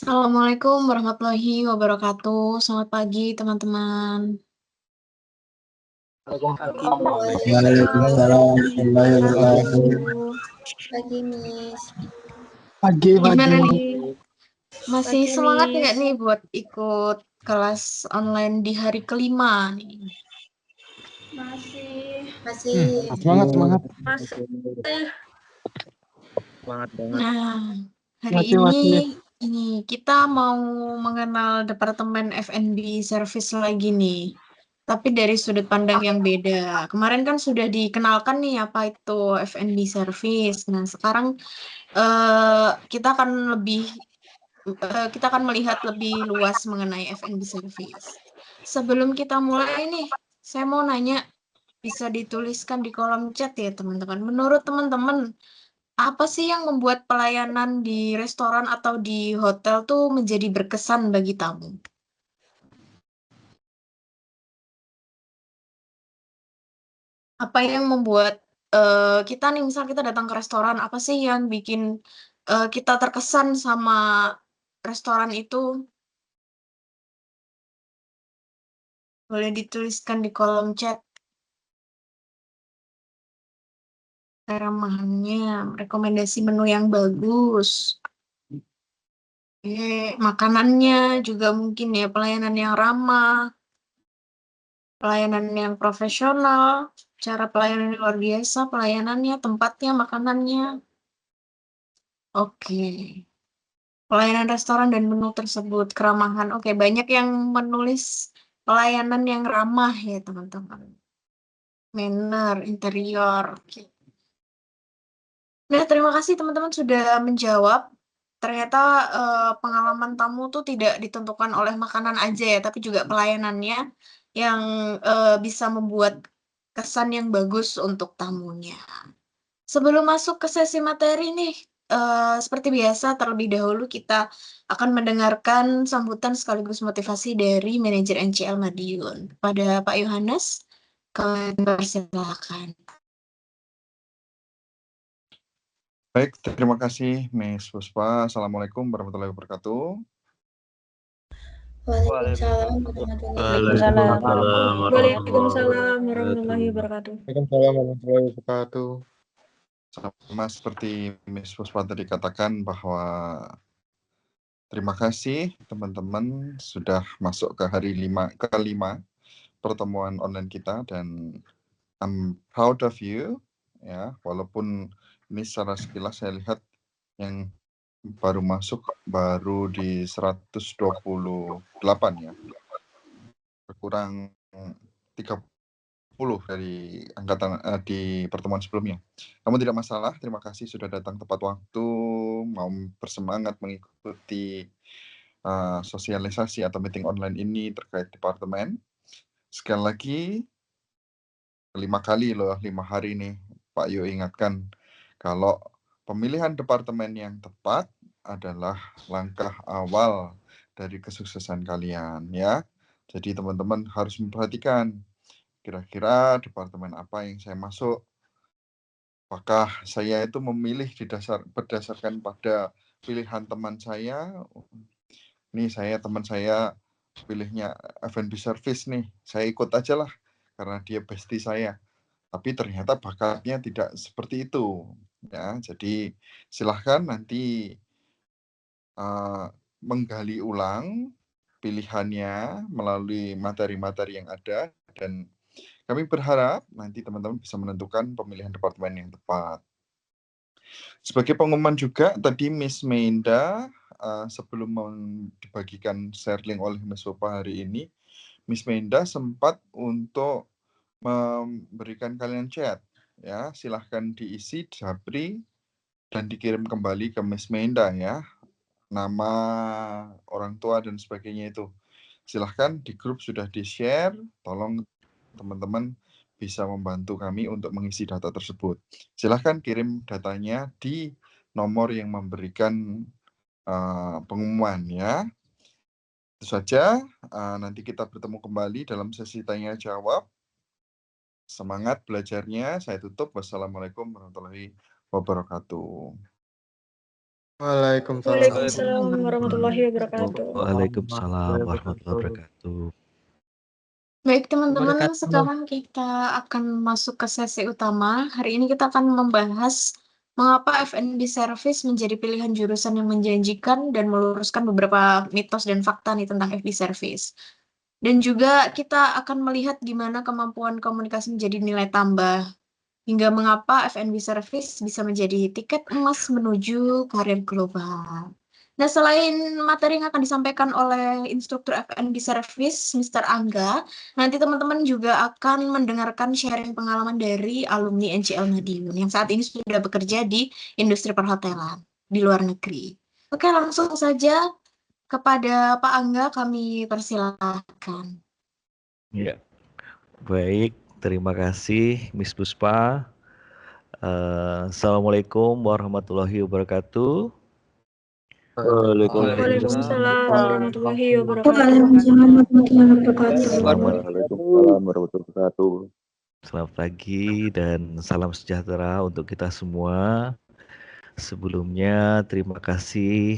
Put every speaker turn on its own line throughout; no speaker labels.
Assalamualaikum warahmatullahi wabarakatuh. Selamat pagi, teman-teman.
Waalaikumsalam
Waalaikumsalam
warahmatullahi
warahmatullahi wabarakatuh.
wabarakatuh. Pagi, Miss.
Pagi,
Gimana
pagi.
nih? Masih
Pagi,
semangat nggak
Miss.
nih buat ikut kelas online di hari kelima nih?
Masih.
Semangat, semangat.
Semangat banget.
Nah, hari
Masih.
ini kita mau mengenal Departemen F&B Service lagi nih. Tapi dari sudut pandang yang beda. Kemarin kan sudah dikenalkan nih apa itu F&B Service. Nah, sekarang kita akan melihat lebih luas mengenai F&B service. Sebelum kita mulai nih, saya mau nanya, bisa dituliskan di kolom chat ya teman-teman. Menurut teman-teman, apa sih yang membuat pelayanan di restoran atau di hotel tuh menjadi berkesan bagi tamu? Apa yang membuat kita nih, misal kita datang ke restoran, apa sih yang bikin kita terkesan sama restoran itu? Boleh dituliskan di kolom chat. Keramahannya, rekomendasi menu yang bagus. Makanannya juga mungkin ya, pelayanan yang ramah, pelayanan yang profesional, cara pelayanan yang luar biasa, pelayanannya, tempatnya, makanannya. Oke. Pelayanan restoran dan menu tersebut, keramahan. Oke, banyak yang menulis pelayanan yang ramah ya, teman-teman. Manner, interior. Oke. Nah, terima kasih teman-teman sudah menjawab. Ternyata pengalaman tamu tuh tidak ditentukan oleh makanan aja ya, tapi juga pelayanannya yang bisa membuat kesan yang bagus untuk tamunya. Sebelum masuk ke sesi materi nih, seperti biasa terlebih dahulu kita akan mendengarkan sambutan sekaligus motivasi dari manajer NCL Madiun. Pada Pak Yohanes, kami persilakan.
Baik, terima kasih Miss Puspa. Assalamualaikum warahmatullahi wabarakatuh.
Waalaikumsalam warahmatullahi
Waalaikumsalam
wabarakatuh.
warahmatullahi wabarakatuh.
Waalaikumsalam warahmatullahi wabarakatuh.
Sama seperti Miss Puspa tadi katakan bahwa terima kasih teman-teman sudah masuk ke hari kelima pertemuan online kita dan I'm proud of you ya, walaupun ini secara sekilas saya lihat yang baru masuk baru di 128 ya, berkurang 30 dari angkatan di pertemuan sebelumnya. Namun tidak masalah, terima kasih sudah datang tepat waktu, mau bersemangat mengikuti sosialisasi atau meeting online ini terkait departemen. Sekali lagi, 5 kali loh, 5 hari nih Pak Yo ingatkan kalau pemilihan departemen yang tepat adalah langkah awal dari kesuksesan kalian ya. Jadi teman-teman harus memperhatikan kira-kira departemen apa yang saya masuk. Apakah saya itu memilih berdasarkan pada pilihan teman saya? Nih teman saya pilihnya F&B service nih, saya ikut aja lah karena dia bestie saya. Tapi ternyata bakatnya tidak seperti itu ya. Jadi silahkan nanti menggali ulang pilihannya melalui materi-materi yang ada, dan kami berharap nanti teman-teman bisa menentukan pemilihan departemen yang tepat. Sebagai pengumuman juga tadi Miss Meinda sebelum dibagikan share link oleh Miss Sopa hari ini, Miss Meinda sempat untuk memberikan kalian chat ya, silahkan diisi, japri dan dikirim kembali ke Miss Meinda ya, nama orang tua dan sebagainya itu. Silahkan di grup sudah di-share, tolong teman-teman bisa membantu kami untuk mengisi data tersebut. Silahkan kirim datanya di nomor yang memberikan pengumuman ya. Itu saja, nanti kita bertemu kembali dalam sesi tanya jawab. Semangat belajarnya, saya tutup. Wassalamualaikum warahmatullahi wabarakatuh.
Waalaikumsalam.
Waalaikumsalam warahmatullahi wabarakatuh.
Waalaikumsalam warahmatullahi wabarakatuh.
Baik teman-teman, sekarang kita akan masuk ke sesi utama. Hari ini kita akan membahas mengapa F&B Service menjadi pilihan jurusan yang menjanjikan dan meluruskan beberapa mitos dan fakta nih tentang F&B Service. Dan juga kita akan melihat gimana kemampuan komunikasi menjadi nilai tambah, hingga mengapa F&B Service bisa menjadi tiket emas menuju karir global. Nah, selain materi yang akan disampaikan oleh instruktur F&B Service, Mr. Angga, nanti teman-teman juga akan mendengarkan sharing pengalaman dari alumni NCL Madiun yang saat ini sudah bekerja di industri perhotelan di luar negeri. Oke, langsung saja kepada Pak Angga kami persilahkan.
Ya, baik. Terima kasih, Miss Puspa. Assalamualaikum warahmatullahi wabarakatuh.
Waalaikumsalam warahmatullahi wabarakatuh.
Waalaikumsalam warahmatullahi wabarakatuh.
Waalaikumsalam warahmatullahi wabarakatuh.
Selamat pagi dan salam sejahtera untuk kita semua. Sebelumnya terima kasih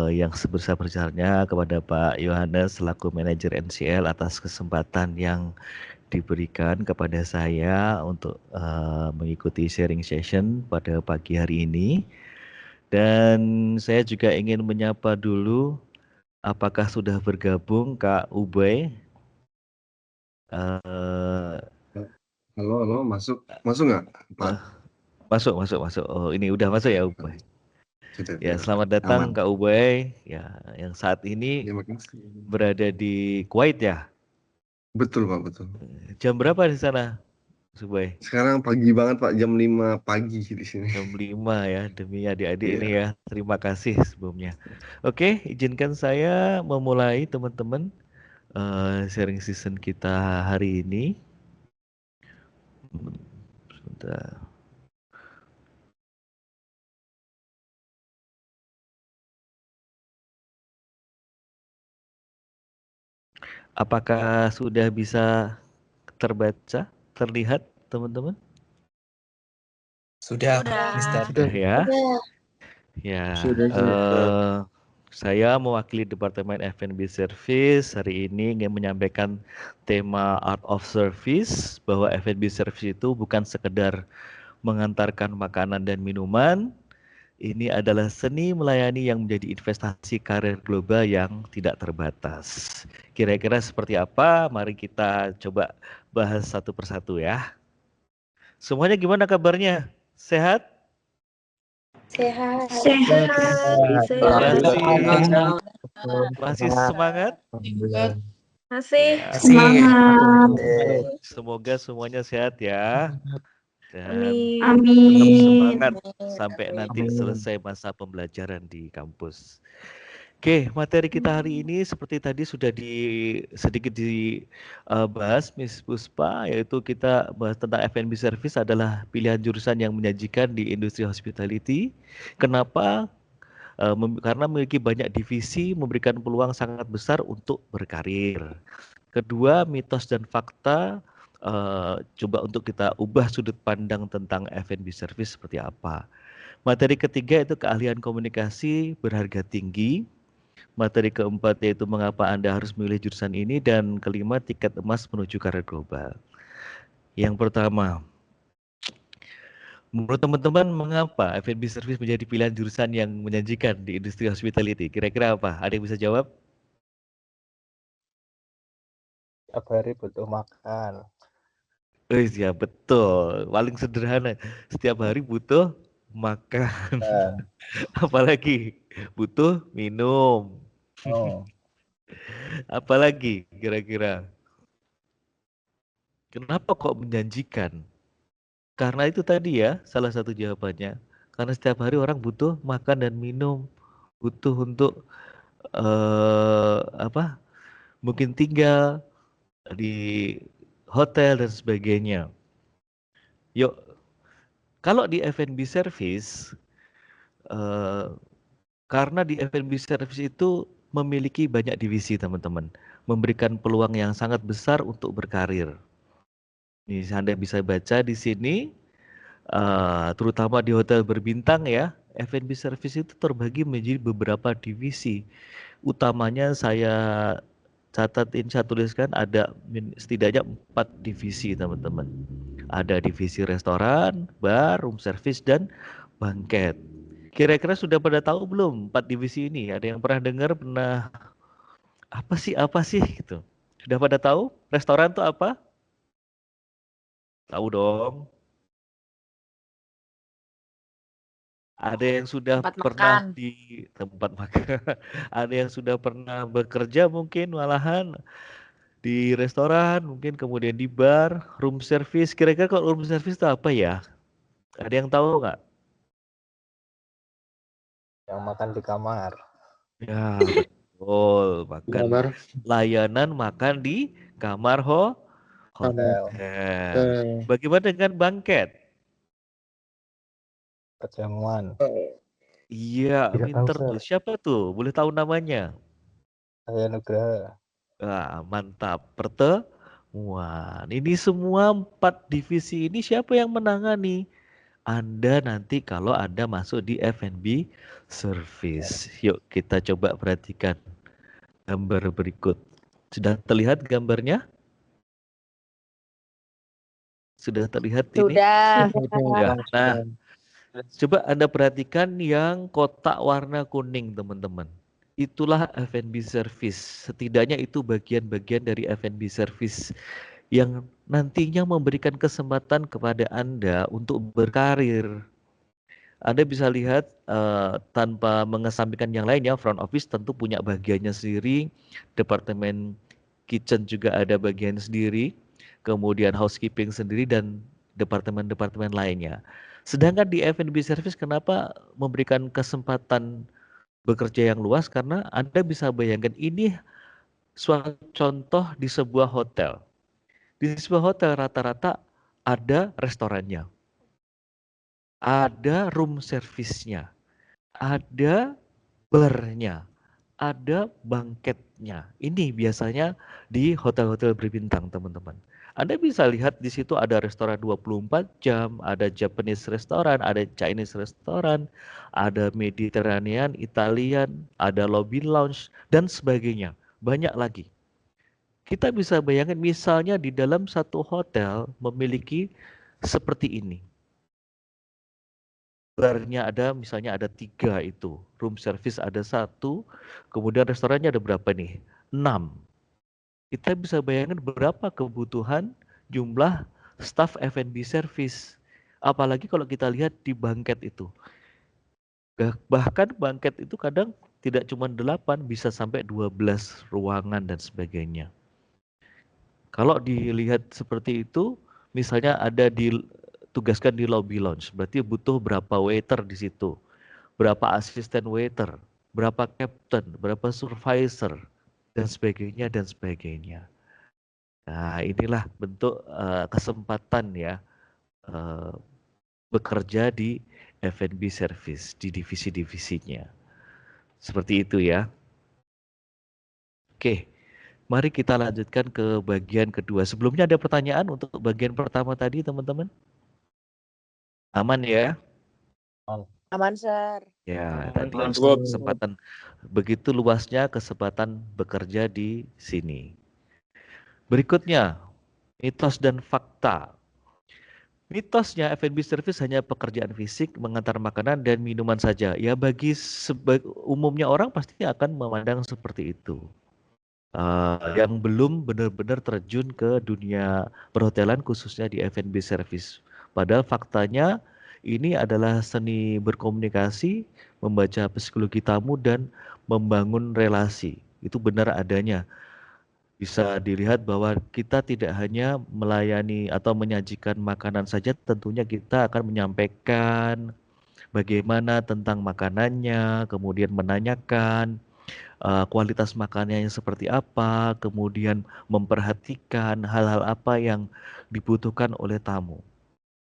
yang sebesar-besarnya kepada Pak Yohanes selaku manajer NCL atas kesempatan yang diberikan kepada saya untuk mengikuti sharing session pada pagi hari ini. Dan saya juga ingin menyapa dulu, apakah sudah bergabung Kak Ubay?
Halo, masuk nggak, Pak?
Masuk. Oh, ini udah masuk ya Ubay.
Sudah,
Ya, selamat datang
aman.
Kak Ubay. Ya, yang saat ini
Terima kasih.
berada di Kuwait ya.
Betul, Pak, betul.
Jam berapa di sana, Ubay?
Sekarang pagi banget, Pak, jam 5 pagi di sini.
Jam 5 ya, demi adik-adik
Iya.
ini ya. Terima kasih sebelumnya. Oke, izinkan saya memulai teman-teman sharing season kita hari ini. Sebentar. Apakah sudah bisa terbaca, terlihat teman-teman?
Sudah, Mister.
Sudah ya.
Sudah.
Ya,
Sudah.
saya mewakili Departemen F&B Service hari ini ingin menyampaikan tema Art of Service, bahwa F&B Service itu bukan sekedar mengantarkan makanan dan minuman. Ini adalah seni melayani yang menjadi investasi karir global yang tidak terbatas. Kira-kira seperti apa? Mari kita coba bahas satu persatu ya. Semuanya gimana kabarnya? Sehat?
Sehat.
Masih semangat?
Masih.
Semangat.
Semoga semuanya sehat ya. Dan
Amin.
tetap semangat sampai nanti selesai masa pembelajaran di kampus. Oke, materi kita hari ini seperti tadi sudah sedikit dibahas Miss Puspa, yaitu kita bahas tentang F&B Service adalah pilihan jurusan yang menjanjikan di industri hospitality. Kenapa? Karena memiliki banyak divisi, memberikan peluang sangat besar untuk berkarir. Kedua, mitos dan fakta. Coba untuk kita ubah sudut pandang tentang F&B Service seperti apa. Materi ketiga itu keahlian komunikasi berharga tinggi. Materi keempat yaitu mengapa Anda harus memilih jurusan ini, dan kelima tiket emas menuju karir global. Yang pertama, menurut teman-teman mengapa F&B Service menjadi pilihan jurusan yang menjanjikan di industri hospitality? Kira-kira apa? Ada yang bisa jawab?
Setiap hari butuh makan.
Ya betul, paling sederhana. Setiap hari butuh makan. Apalagi butuh minum. Apalagi kira-kira? Kenapa kok menjanjikan? Karena itu tadi ya, salah satu jawabannya. Karena setiap hari orang butuh makan dan minum, butuh untuk mungkin tinggal di hotel dan sebagainya. Yuk, kalau di F&B Service, karena di F&B Service itu memiliki banyak divisi teman-teman, memberikan peluang yang sangat besar untuk berkarir. Nih, Anda bisa baca di sini, terutama di hotel berbintang ya, F&B service itu terbagi menjadi beberapa divisi. Utamanya saya catat saya tuliskan ada setidaknya 4 divisi teman-teman. Ada divisi restoran, bar, room service, dan banquet. Kira-kira sudah pada tahu belum 4 divisi ini? Ada yang pernah dengar, pernah apa sih gitu? Sudah pada tahu restoran itu apa? Tahu dong. Ada yang sudah
Tempat
pernah
makan.
di tempat makan. Ada yang sudah pernah bekerja mungkin malahan di restoran, mungkin kemudian di bar, room service. Kira-kira kalau room service itu apa ya? Ada yang tahu nggak?
Yang makan di kamar.
Ya, betul. Layanan makan di kamar hotel. Bagaimana dengan banket?
Perjamuan.
Iya,
Tidak tahu,
pinter tuh.
Sir.
Siapa tuh? Boleh tahu namanya?
Saya Nugraha.
Mantap. Pertemuan. Ini semua 4 divisi ini siapa yang menangani? Anda nanti kalau Anda masuk di F&B service. Yuk kita coba perhatikan gambar berikut. Sudah terlihat gambarnya? Sudah terlihat ini?
Sudah.
Ya. Nah, coba Anda perhatikan yang kotak warna kuning, teman-teman. Itulah F&B service. Setidaknya itu bagian-bagian dari F&B service yang nantinya memberikan kesempatan kepada Anda untuk berkarir. Anda bisa lihat tanpa mengesampingkan yang lainnya, front office tentu punya bagiannya sendiri, departemen kitchen juga ada bagian sendiri, kemudian housekeeping sendiri dan departemen-departemen lainnya. Sedangkan di F&B service kenapa memberikan kesempatan bekerja yang luas? Karena Anda bisa bayangkan ini suatu contoh di sebuah hotel. Di sebuah hotel rata-rata ada restorannya, ada room service-nya, ada barnya, ada banketnya. Ini biasanya di hotel-hotel berbintang, teman-teman. Anda bisa lihat di situ ada restoran 24 jam, ada Japanese restoran, ada Chinese restoran, ada Mediterranean, Italian, ada lobby lounge, dan sebagainya. Banyak lagi. Kita bisa bayangkan misalnya di dalam satu hotel memiliki seperti ini. Barnya ada, misalnya ada 3 itu. Room service ada 1, kemudian restorannya ada berapa nih? 6. Kita bisa bayangkan berapa kebutuhan jumlah staff F&B service. Apalagi kalau kita lihat di banket itu. Bahkan banket itu kadang tidak cuma 8, bisa sampai 12 ruangan dan sebagainya. Kalau dilihat seperti itu, misalnya ada ditugaskan di lobby lounge, berarti butuh berapa waiter di situ, berapa asisten waiter, berapa captain, berapa supervisor, dan sebagainya dan sebagainya. Nah, inilah bentuk kesempatan ya bekerja di F&B service di divisi-divisinya. Seperti itu ya. Oke, mari kita lanjutkan ke bagian kedua. Sebelumnya ada pertanyaan untuk bagian pertama tadi, teman-teman? Aman ya?
Aman, Sir.
Ya, tadi kesempatan begitu luasnya kesempatan bekerja di sini. Berikutnya, mitos dan fakta. Mitosnya F&B service hanya pekerjaan fisik, mengantar makanan dan minuman saja. Ya, bagi umumnya orang pasti akan memandang seperti itu. Yang belum benar-benar terjun ke dunia perhotelan khususnya di F&B service. Padahal faktanya ini adalah seni berkomunikasi, membaca psikologi tamu dan membangun relasi. Itu benar adanya. Bisa dilihat bahwa kita tidak hanya melayani atau menyajikan makanan saja, tentunya kita akan menyampaikan bagaimana tentang makanannya, kemudian menanyakan kualitas makanannya seperti apa, kemudian memperhatikan hal-hal apa yang dibutuhkan oleh tamu.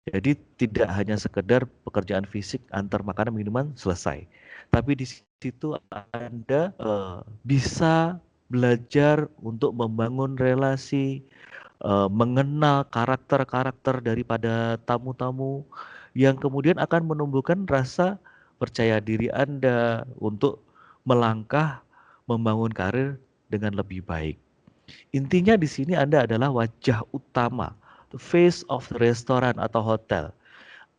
Jadi tidak hanya sekedar pekerjaan fisik antar makanan minuman selesai, tapi di situ Anda bisa belajar untuk membangun relasi, mengenal karakter-karakter daripada tamu-tamu yang kemudian akan menumbuhkan rasa percaya diri Anda untuk melangkah membangun karir dengan lebih baik. Intinya di sini Anda adalah wajah utama, the face of the restaurant atau hotel.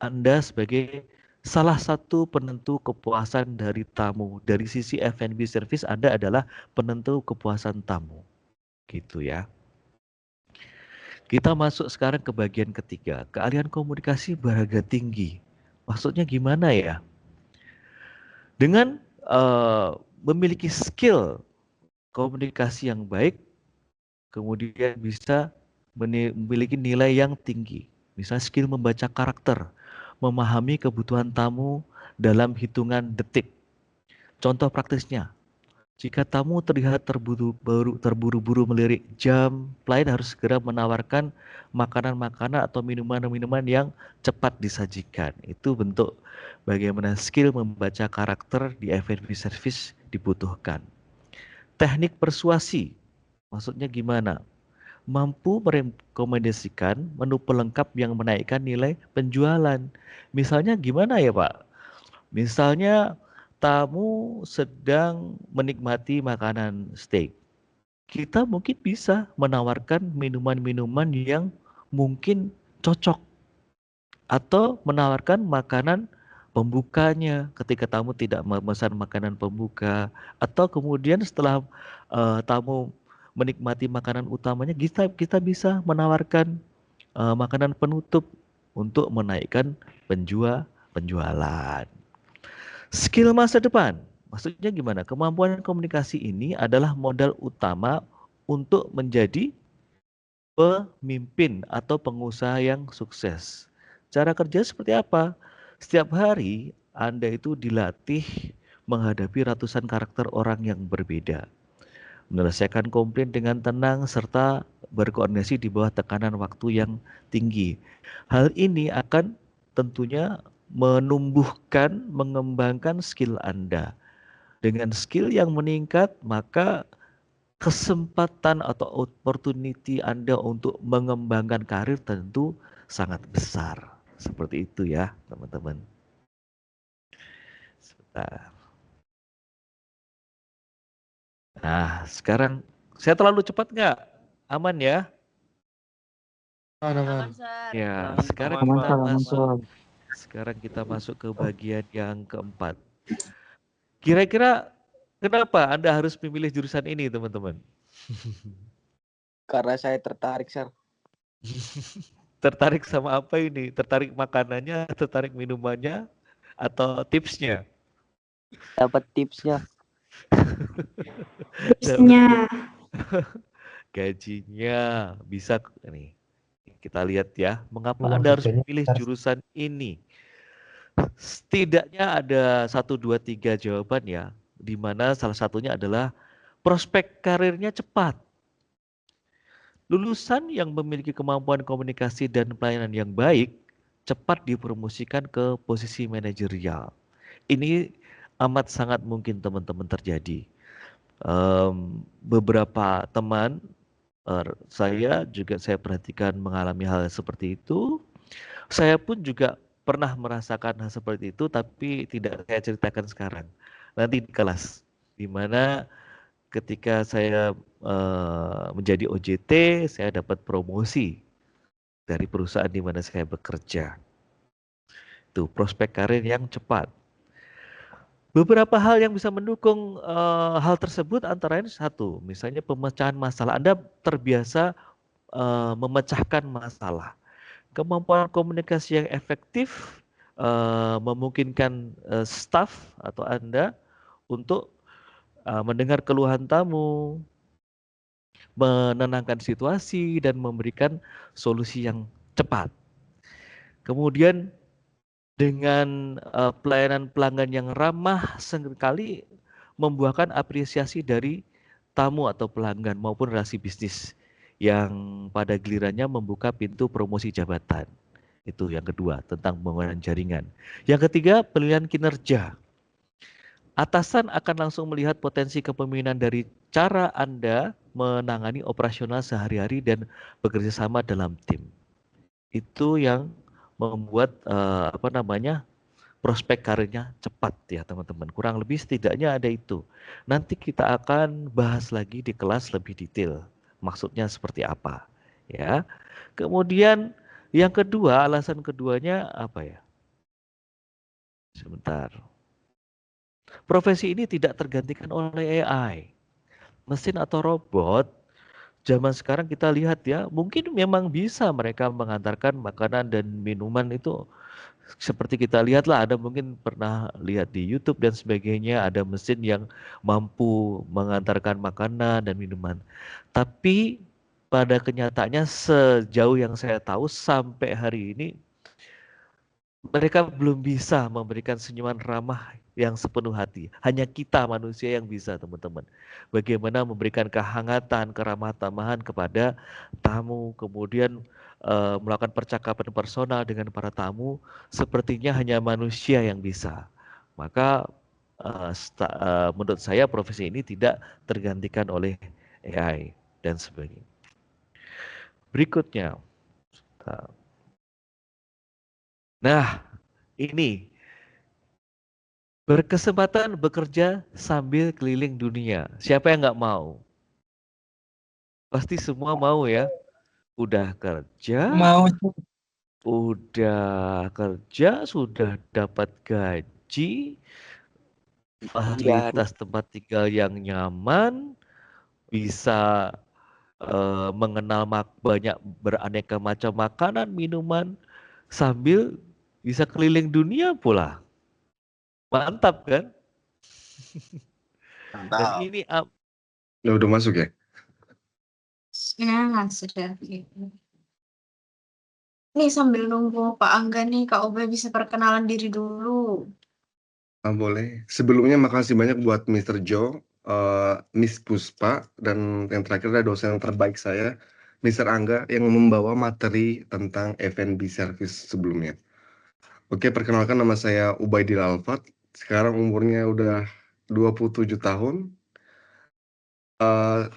Anda sebagai salah satu penentu kepuasan dari tamu. Dari sisi F&B service Anda adalah penentu kepuasan tamu. Gitu ya. Kita masuk sekarang ke bagian ketiga, keahlian komunikasi berharga tinggi. Maksudnya gimana ya? Dengan memiliki skill komunikasi yang baik, kemudian bisa memiliki nilai yang tinggi. Misalnya skill membaca karakter, memahami kebutuhan tamu dalam hitungan detik. Contoh praktisnya, jika tamu terlihat terburu-buru melirik jam, pelayan harus segera menawarkan makanan-makanan atau minuman-minuman yang cepat disajikan. Itu bentuk bagaimana skill membaca karakter di F&B service dibutuhkan. Teknik persuasi, maksudnya gimana? Mampu merekomendasikan menu pelengkap yang menaikkan nilai penjualan. Misalnya gimana ya Pak? Misalnya tamu sedang menikmati makanan steak. Kita mungkin bisa menawarkan minuman-minuman yang mungkin cocok. Atau menawarkan makanan pembukanya ketika tamu tidak memesan makanan pembuka. Atau kemudian setelah tamu menikmati makanan utamanya, kita bisa menawarkan makanan penutup untuk menaikkan penjualan. Skill masa depan, maksudnya gimana? Kemampuan komunikasi ini adalah modal utama untuk menjadi pemimpin atau pengusaha yang sukses. Cara kerja seperti apa? Setiap hari Anda itu dilatih menghadapi ratusan karakter orang yang berbeda. Menyelesaikan komplain dengan tenang serta berkoordinasi di bawah tekanan waktu yang tinggi. Hal ini akan tentunya menumbuhkan, mengembangkan skill Anda. Dengan skill yang meningkat, maka kesempatan atau opportunity Anda untuk mengembangkan karir tentu sangat besar. Seperti itu ya, teman-teman. Sebentar. Nah, sekarang saya terlalu cepat nggak? Aman ya?
Aman, Sir.
Ya, sekarang kita masuk ke bagian yang keempat. Kira-kira kenapa Anda harus memilih jurusan ini, teman-teman?
Karena saya tertarik, Sir.
Tertarik sama apa ini? Tertarik makanannya, tertarik minumannya, atau tipsnya?
Dapat tipsnya.
Tipsnya.
Gajinya bisa nih. Kita lihat ya, mengapa Anda harus memilih jurusan ini? Setidaknya ada 1, 2, 3 jawaban ya, di mana salah satunya adalah prospek karirnya cepat. Lulusan yang memiliki kemampuan komunikasi dan pelayanan yang baik, cepat dipromosikan ke posisi manajerial. Ini amat sangat mungkin teman-teman terjadi. Beberapa teman saya perhatikan mengalami hal seperti itu. Saya pun juga pernah merasakan hal seperti itu, tapi tidak saya ceritakan sekarang. Nanti di kelas, di mana ketika saya menjadi OJT, saya dapat promosi dari perusahaan di mana saya bekerja. Itu prospek karir yang cepat. Beberapa hal yang bisa mendukung hal tersebut antara lain satu, misalnya pemecahan masalah. Anda terbiasa memecahkan masalah. Kemampuan komunikasi yang efektif memungkinkan staf atau Anda untuk mendengar keluhan tamu, menenangkan situasi, dan memberikan solusi yang cepat. Kemudian dengan pelayanan pelanggan yang ramah seringkali membuahkan apresiasi dari tamu atau pelanggan maupun relasi bisnis yang pada gilirannya membuka pintu promosi jabatan. Itu yang kedua, tentang pembangunan jaringan. Yang ketiga, penilaian kinerja. Atasan akan langsung melihat potensi kepemimpinan dari cara Anda menangani operasional sehari-hari dan bekerja sama dalam tim. Itu yang membuat prospek karirnya cepat ya teman-teman. Kurang lebih setidaknya ada itu. Nanti kita akan bahas lagi di kelas lebih detail. Maksudnya seperti apa ya. Kemudian yang kedua, alasan keduanya apa ya? Sebentar. Profesi ini tidak tergantikan oleh AI. Mesin atau robot, zaman sekarang kita lihat ya, mungkin memang bisa mereka mengantarkan makanan dan minuman itu seperti kita lihat lah, ada mungkin pernah lihat di YouTube dan sebagainya, ada mesin yang mampu mengantarkan makanan dan minuman. Tapi pada kenyataannya sejauh yang saya tahu sampai hari ini mereka belum bisa memberikan senyuman ramah yang sepenuh hati. Hanya kita manusia yang bisa, teman-teman. Bagaimana memberikan kehangatan, keramah tamahan kepada tamu, kemudian melakukan percakapan personal dengan para tamu, sepertinya hanya manusia yang bisa. Maka menurut saya profesi ini tidak tergantikan oleh AI dan sebagainya. Berikutnya. Nah, ini berkesempatan bekerja sambil keliling dunia. Siapa yang nggak mau? Pasti semua mau ya. Udah kerja, sudah dapat gaji, fasilitas tempat tinggal yang nyaman, bisa mengenal banyak beraneka macam makanan, minuman, sambil bisa keliling dunia pula. Mantap kan? Dan ini
Ya udah masuk ya?
Ya, sudah. Nih sambil nunggu Pak Angga nih, Kak Obe bisa perkenalan diri dulu.
Boleh. Sebelumnya makasih banyak buat Mr. Joe, Miss Puspa, dan yang terakhir ada dosen yang terbaik saya, Mr. Angga, yang membawa materi tentang F&B service sebelumnya. Oke, perkenalkan nama saya Ubaidil Alfat. Sekarang umurnya udah 27 tahun.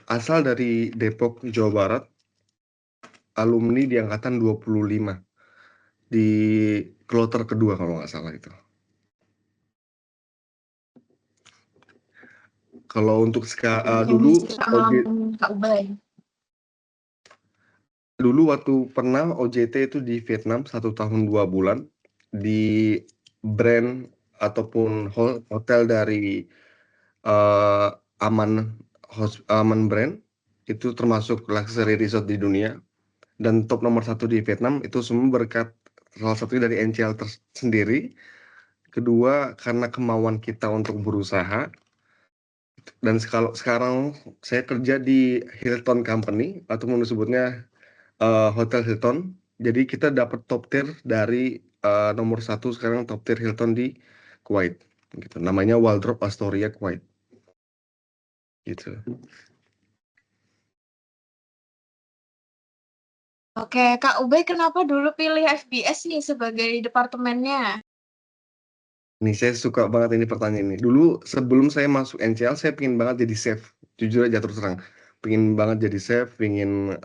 Asal dari Depok, Jawa Barat. Alumni di angkatan 25. Di kloter kedua kalau nggak salah itu. Kalau untuk dulu waktu pernah OJT itu di Vietnam 1 tahun 2 bulan di brand ataupun hotel dari Aman brand, itu termasuk luxury resort di dunia dan top nomor 1 di Vietnam. Itu semua berkat salah satunya dari NCL sendiri, kedua karena kemauan kita untuk berusaha. Dan sekarang saya kerja di Hilton Company atau disebutnya Hotel Hilton. Jadi kita dapat top tier dari nomor 1 sekarang, top tier Hilton di Kuwait. Gitu. Namanya Waldorf Astoria Kuwait. Gitu.
Oke, Kak Ube kenapa dulu pilih FBS nih sebagai departemennya?
Nih saya suka banget ini pertanyaan ini. Dulu sebelum saya masuk NCL, saya pengen banget jadi chef. Jujur aja terus terang. Pengen banget jadi chef, pengen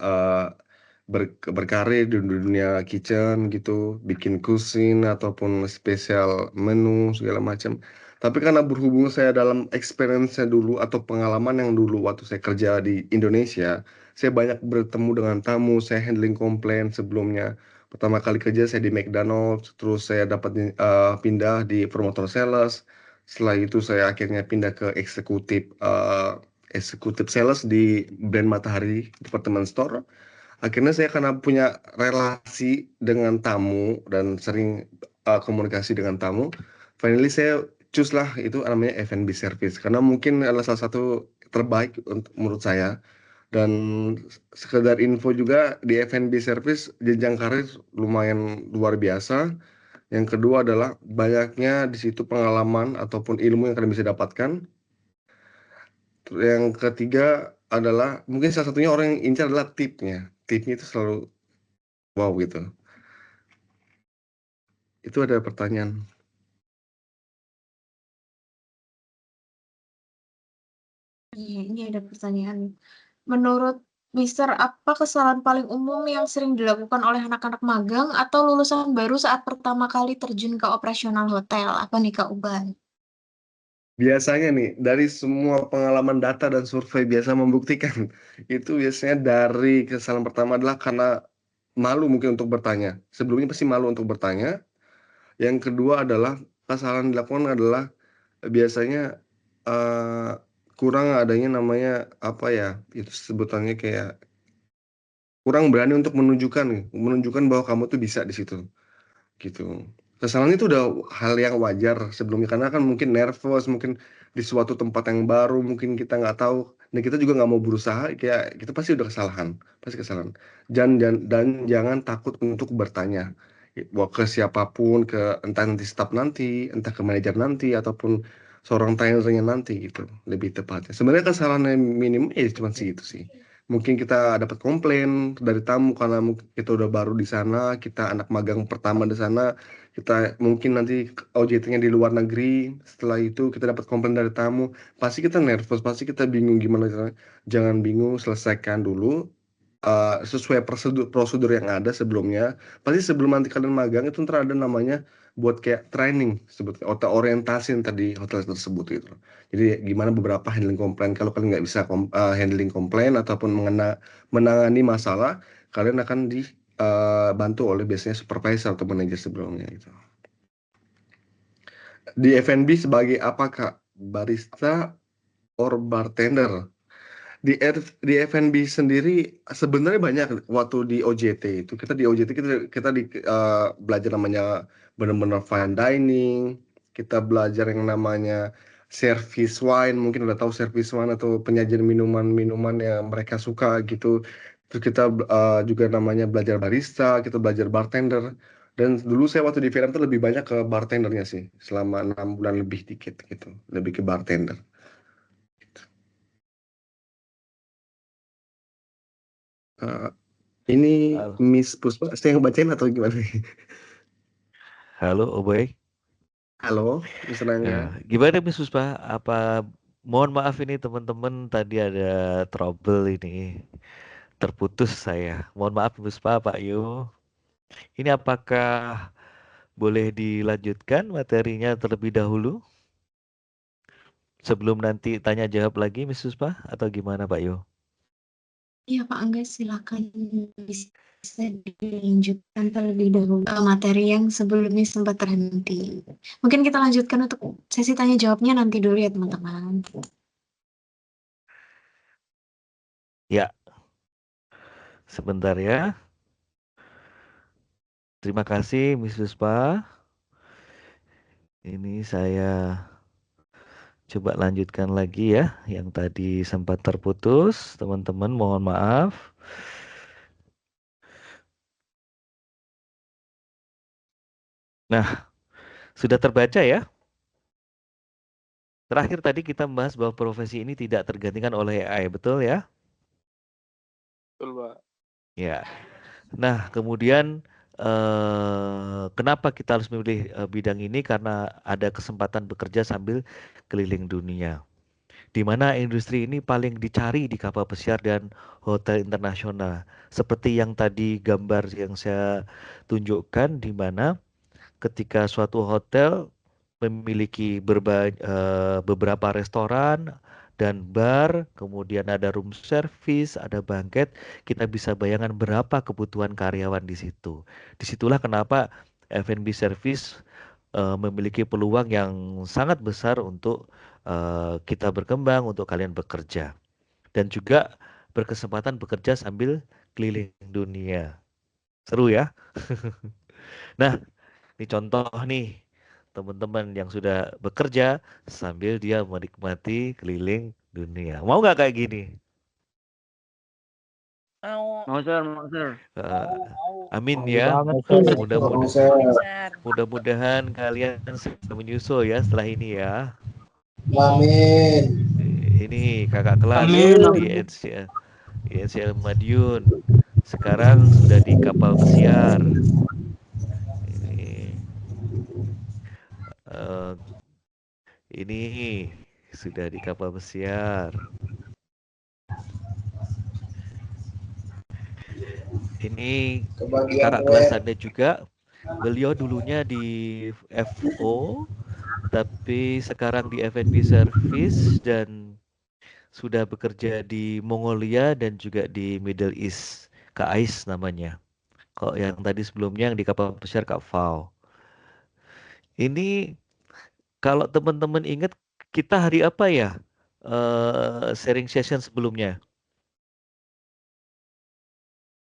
berkarir di dunia kitchen gitu, bikin cuisine ataupun spesial menu segala macam. Tapi karena berhubung saya dalam experience-nya dulu atau pengalaman yang dulu waktu saya kerja di Indonesia, saya banyak bertemu dengan tamu, saya handling komplain sebelumnya. Pertama kali kerja saya di McDonald's, terus saya dapat pindah di promotor sales. Setelah itu saya akhirnya pindah ke eksekutif sales di brand Matahari Department Store. Akhirnya saya karena punya relasi dengan tamu dan sering komunikasi dengan tamu, finally saya choose lah itu namanya F&B service karena mungkin adalah salah satu terbaik untuk menurut saya. Dan sekedar info juga di F&B service jenjang karir lumayan luar biasa. Yang kedua adalah banyaknya di situ pengalaman ataupun ilmu yang kalian bisa dapatkan. Yang ketiga adalah mungkin salah satunya orang yang incar adalah tipnya. Tipnya itu selalu wow gitu. Itu ada pertanyaan.
Ini ada pertanyaan. Menurut Mister, apa kesalahan paling umum yang sering dilakukan oleh anak-anak magang atau lulusan baru saat pertama kali terjun ke operasional hotel? Apa nih Kak Uban?
Biasanya nih, dari semua pengalaman data dan survei biasa membuktikan, itu biasanya dari kesalahan pertama adalah karena malu mungkin untuk bertanya. Sebelumnya pasti malu untuk bertanya. Yang kedua adalah kesalahan dilakukan adalah biasanya eh, kurang adanya namanya apa ya, itu sebutannya kayak kurang berani untuk menunjukkan bahwa kamu tuh bisa di situ. Gitu. Kesalahan itu udah hal yang wajar sebelumnya karena kan mungkin nervous, mungkin di suatu tempat yang baru, mungkin kita nggak tahu dan kita juga nggak mau berusaha, kayak kita pasti udah kesalahan, pasti kesalahan. Dan jangan takut untuk bertanya. Ke siapapun, ke entah nanti staff nanti, entah ke manajer nanti ataupun seorang trainernya nanti gitu, lebih tepatnya. Sebenarnya kesalahan yang minim ya cuma segitu sih. Mungkin kita dapat komplain dari tamu karena mungkin kita udah baru di sana, kita anak magang pertama di sana, kita mungkin nanti OJT-nya di luar negeri, setelah itu kita dapat komplain dari tamu, pasti kita nervous, pasti kita bingung gimana caranya. Jangan bingung, selesaikan dulu sesuai prosedur yang ada sebelumnya. Pasti sebelum nanti kalian magang itu ntar ada namanya buat kayak training, sebut atau orientasi ntar di hotel tersebut gitu. Jadi gimana beberapa handling komplain. Kalau kalian nggak bisa handling komplain ataupun menangani masalah, kalian akan dibantu oleh biasanya supervisor atau manajer sebelumnya gitu. Di F&B sebagai apa Kak? Barista or bartender? Di F&B sendiri sebenarnya banyak waktu di OJT itu kita belajar namanya benar-benar fine dining, kita belajar yang namanya service wine, mungkin udah tahu service wine atau penyajian minuman-minuman yang mereka suka gitu. Terus kita juga namanya belajar barista, kita belajar bartender. Dan dulu saya waktu di Vietnam tuh lebih banyak ke bartendernya sih, selama 6 bulan lebih dikit gitu, lebih ke bartender. Eh, Ini
Halo,
Miss Puspa, saya yang bacain atau gimana?
halo Obey.
Halo, Miss Rangga.
Ya, gimana Miss Puspa? Mohon maaf ini teman-teman tadi ada trouble ini. Terputus saya. Mohon maaf Puspa, Pak Yu. Ini apakah boleh dilanjutkan materinya terlebih dahulu? Sebelum nanti tanya jawab lagi Miss Puspa atau gimana Pak Yu?
Iya Pak Angga, silakan bisa dilanjutkan terlebih dahulu materi yang sebelumnya sempat terhenti. Mungkin kita lanjutkan untuk sesi tanya jawabnya nanti dulu ya teman-teman.
Ya, sebentar ya. Terima kasih Miss Puspa. Ini saya coba lanjutkan lagi ya. Yang tadi sempat terputus. Teman-teman mohon maaf. Nah, sudah terbaca ya? Terakhir tadi kita membahas bahwa profesi ini tidak tergantikan oleh AI, betul ya?
Betul, Pak.
Ya. Nah, kemudian kenapa kita harus memilih bidang ini? Karena ada kesempatan bekerja sambil keliling dunia. Di mana industri ini paling dicari di kapal pesiar dan hotel internasional. Seperti yang tadi gambar yang saya tunjukkan, di mana ketika suatu hotel memiliki beberapa restoran dan bar, kemudian ada room service, ada banquet, kita bisa bayangkan berapa kebutuhan karyawan di situ. Disitulah kenapa F&B service memiliki peluang yang sangat besar untuk kita berkembang, untuk kalian bekerja. Dan juga berkesempatan bekerja sambil keliling dunia. Seru ya? Nah, ini contoh nih teman-teman yang sudah bekerja sambil dia menikmati keliling dunia. Mau nggak kayak gini?
Mau sir, mau sir.
Amin
Mau
ya.
banget, Sir.
Mudah-mudahan kalian segera menyusul ya setelah ini ya.
Amin.
Ini kakak kelas
Amin.
di NCL Madiun. Sekarang sudah di kapal pesiar. Ini sudah di kapal pesiar. Ini
Kebagian
kakak
gue.
kelas Anda juga. Beliau dulunya di FO, tapi sekarang di F&B Service dan sudah bekerja di Mongolia dan juga di Middle East. Kak Ais namanya. Kok yang tadi sebelumnya yang di kapal pesiar Kak Fau. Ini kalau teman-teman ingat kita hari apa ya? Sharing session sebelumnya.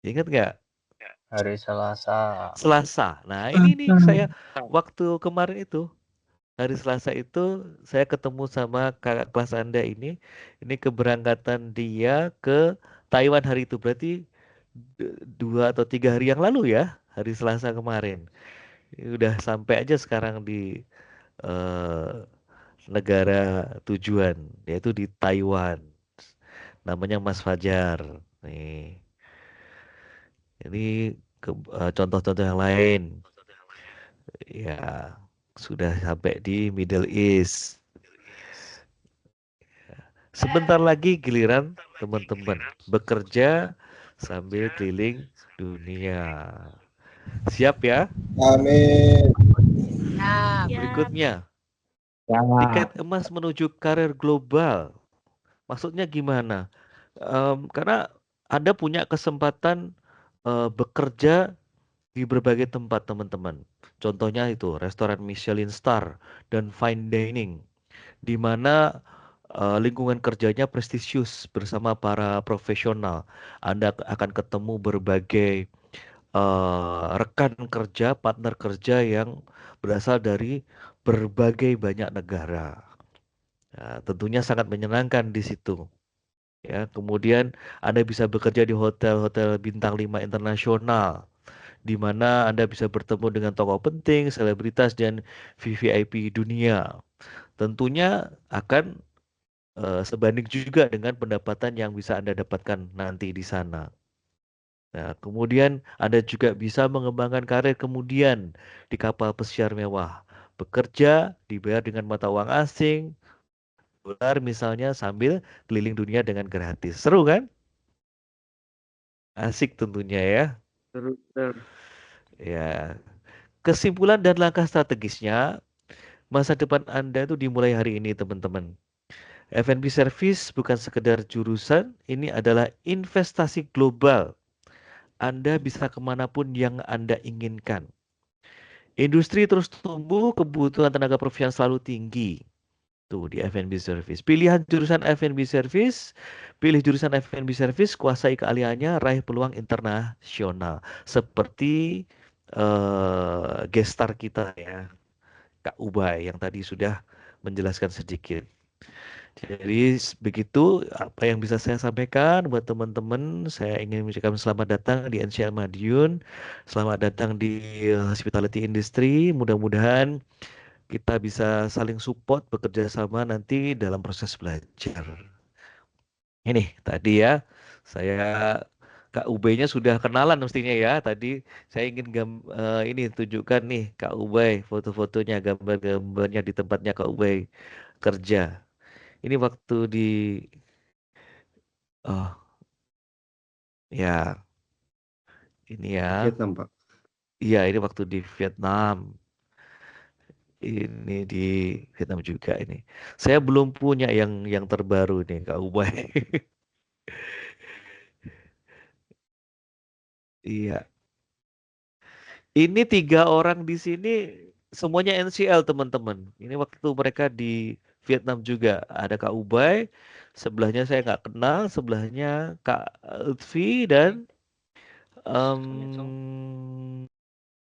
Ingat nggak?
Hari Selasa.
Selasa. Nah, ini nih saya waktu kemarin itu hari Selasa itu saya ketemu sama kakak kelas Anda ini. Ini keberangkatan dia ke Taiwan hari itu. Berarti 2 atau 3 hari yang lalu ya, hari Selasa kemarin. Ini udah sampai aja sekarang di eh, negara tujuan, yaitu di Taiwan. Namanya Mas Fajar. Nih, ini contoh-contoh yang lain. Ya, sudah sampai di Middle East. Sebentar lagi giliran teman-teman bekerja sambil keliling dunia. Siap ya?
Amin.
Nah,
Berikutnya, tiket emas menuju karir global. Maksudnya gimana? Karena Anda punya kesempatan bekerja di berbagai tempat, teman-teman. Contohnya itu restoran Michelin Star dan fine dining, di mana lingkungan kerjanya prestisius bersama para profesional. Anda akan ketemu berbagai rekan kerja, partner kerja yang berasal dari berbagai banyak negara. Ya, tentunya sangat menyenangkan di situ. Ya, kemudian Anda bisa bekerja di hotel-hotel bintang 5 internasional, di mana Anda bisa bertemu dengan tokoh penting, selebritas, dan VVIP dunia. Tentunya akan sebanding juga dengan pendapatan yang bisa Anda dapatkan nanti di sana. Nah, kemudian Anda juga bisa mengembangkan karir kemudian di kapal pesiar mewah. Bekerja, dibayar dengan mata uang asing, dolar misalnya, sambil keliling dunia dengan gratis. Seru kan? Asik tentunya ya.
Seru, seru.
Ya, kesimpulan dan langkah strategisnya, masa depan Anda itu dimulai hari ini, teman-teman. F&B Service bukan sekedar jurusan, ini adalah investasi global. Anda bisa kemanapun yang Anda inginkan. Industri terus tumbuh, kebutuhan tenaga profesional selalu tinggi. Tuh di F&B Service. Pilihan jurusan F&B Service, pilih jurusan F&B Service, kuasai keahliannya, raih peluang internasional. Seperti gestar kita ya, Kak Ubay yang tadi sudah menjelaskan sedikit. Jadi begitu apa yang bisa saya sampaikan buat teman-teman. Saya ingin mengucapkan selamat datang di NCL Madiun. Selamat datang di hospitality industry. Mudah-mudahan kita bisa saling support bekerja sama nanti dalam proses belajar. Ini tadi ya, saya Kak Ubay-nya sudah kenalan mestinya ya. Tadi saya ingin ini tunjukkan nih Kak Ubay foto-fotonya, gambar-gambarnya di tempatnya Kak Ubay kerja. Ini waktu di oh ya ini ya.
Vietnam, Pak.
Iya, ini waktu di Vietnam. Ini di Vietnam juga ini. Saya belum punya yang terbaru nih Kak Ubay. Iya. Ini 3 orang di sini semuanya NCL teman-teman. Ini waktu mereka di Vietnam juga. Ada Kak Ubay, sebelahnya saya nggak kenal, sebelahnya Kak Lutfi dan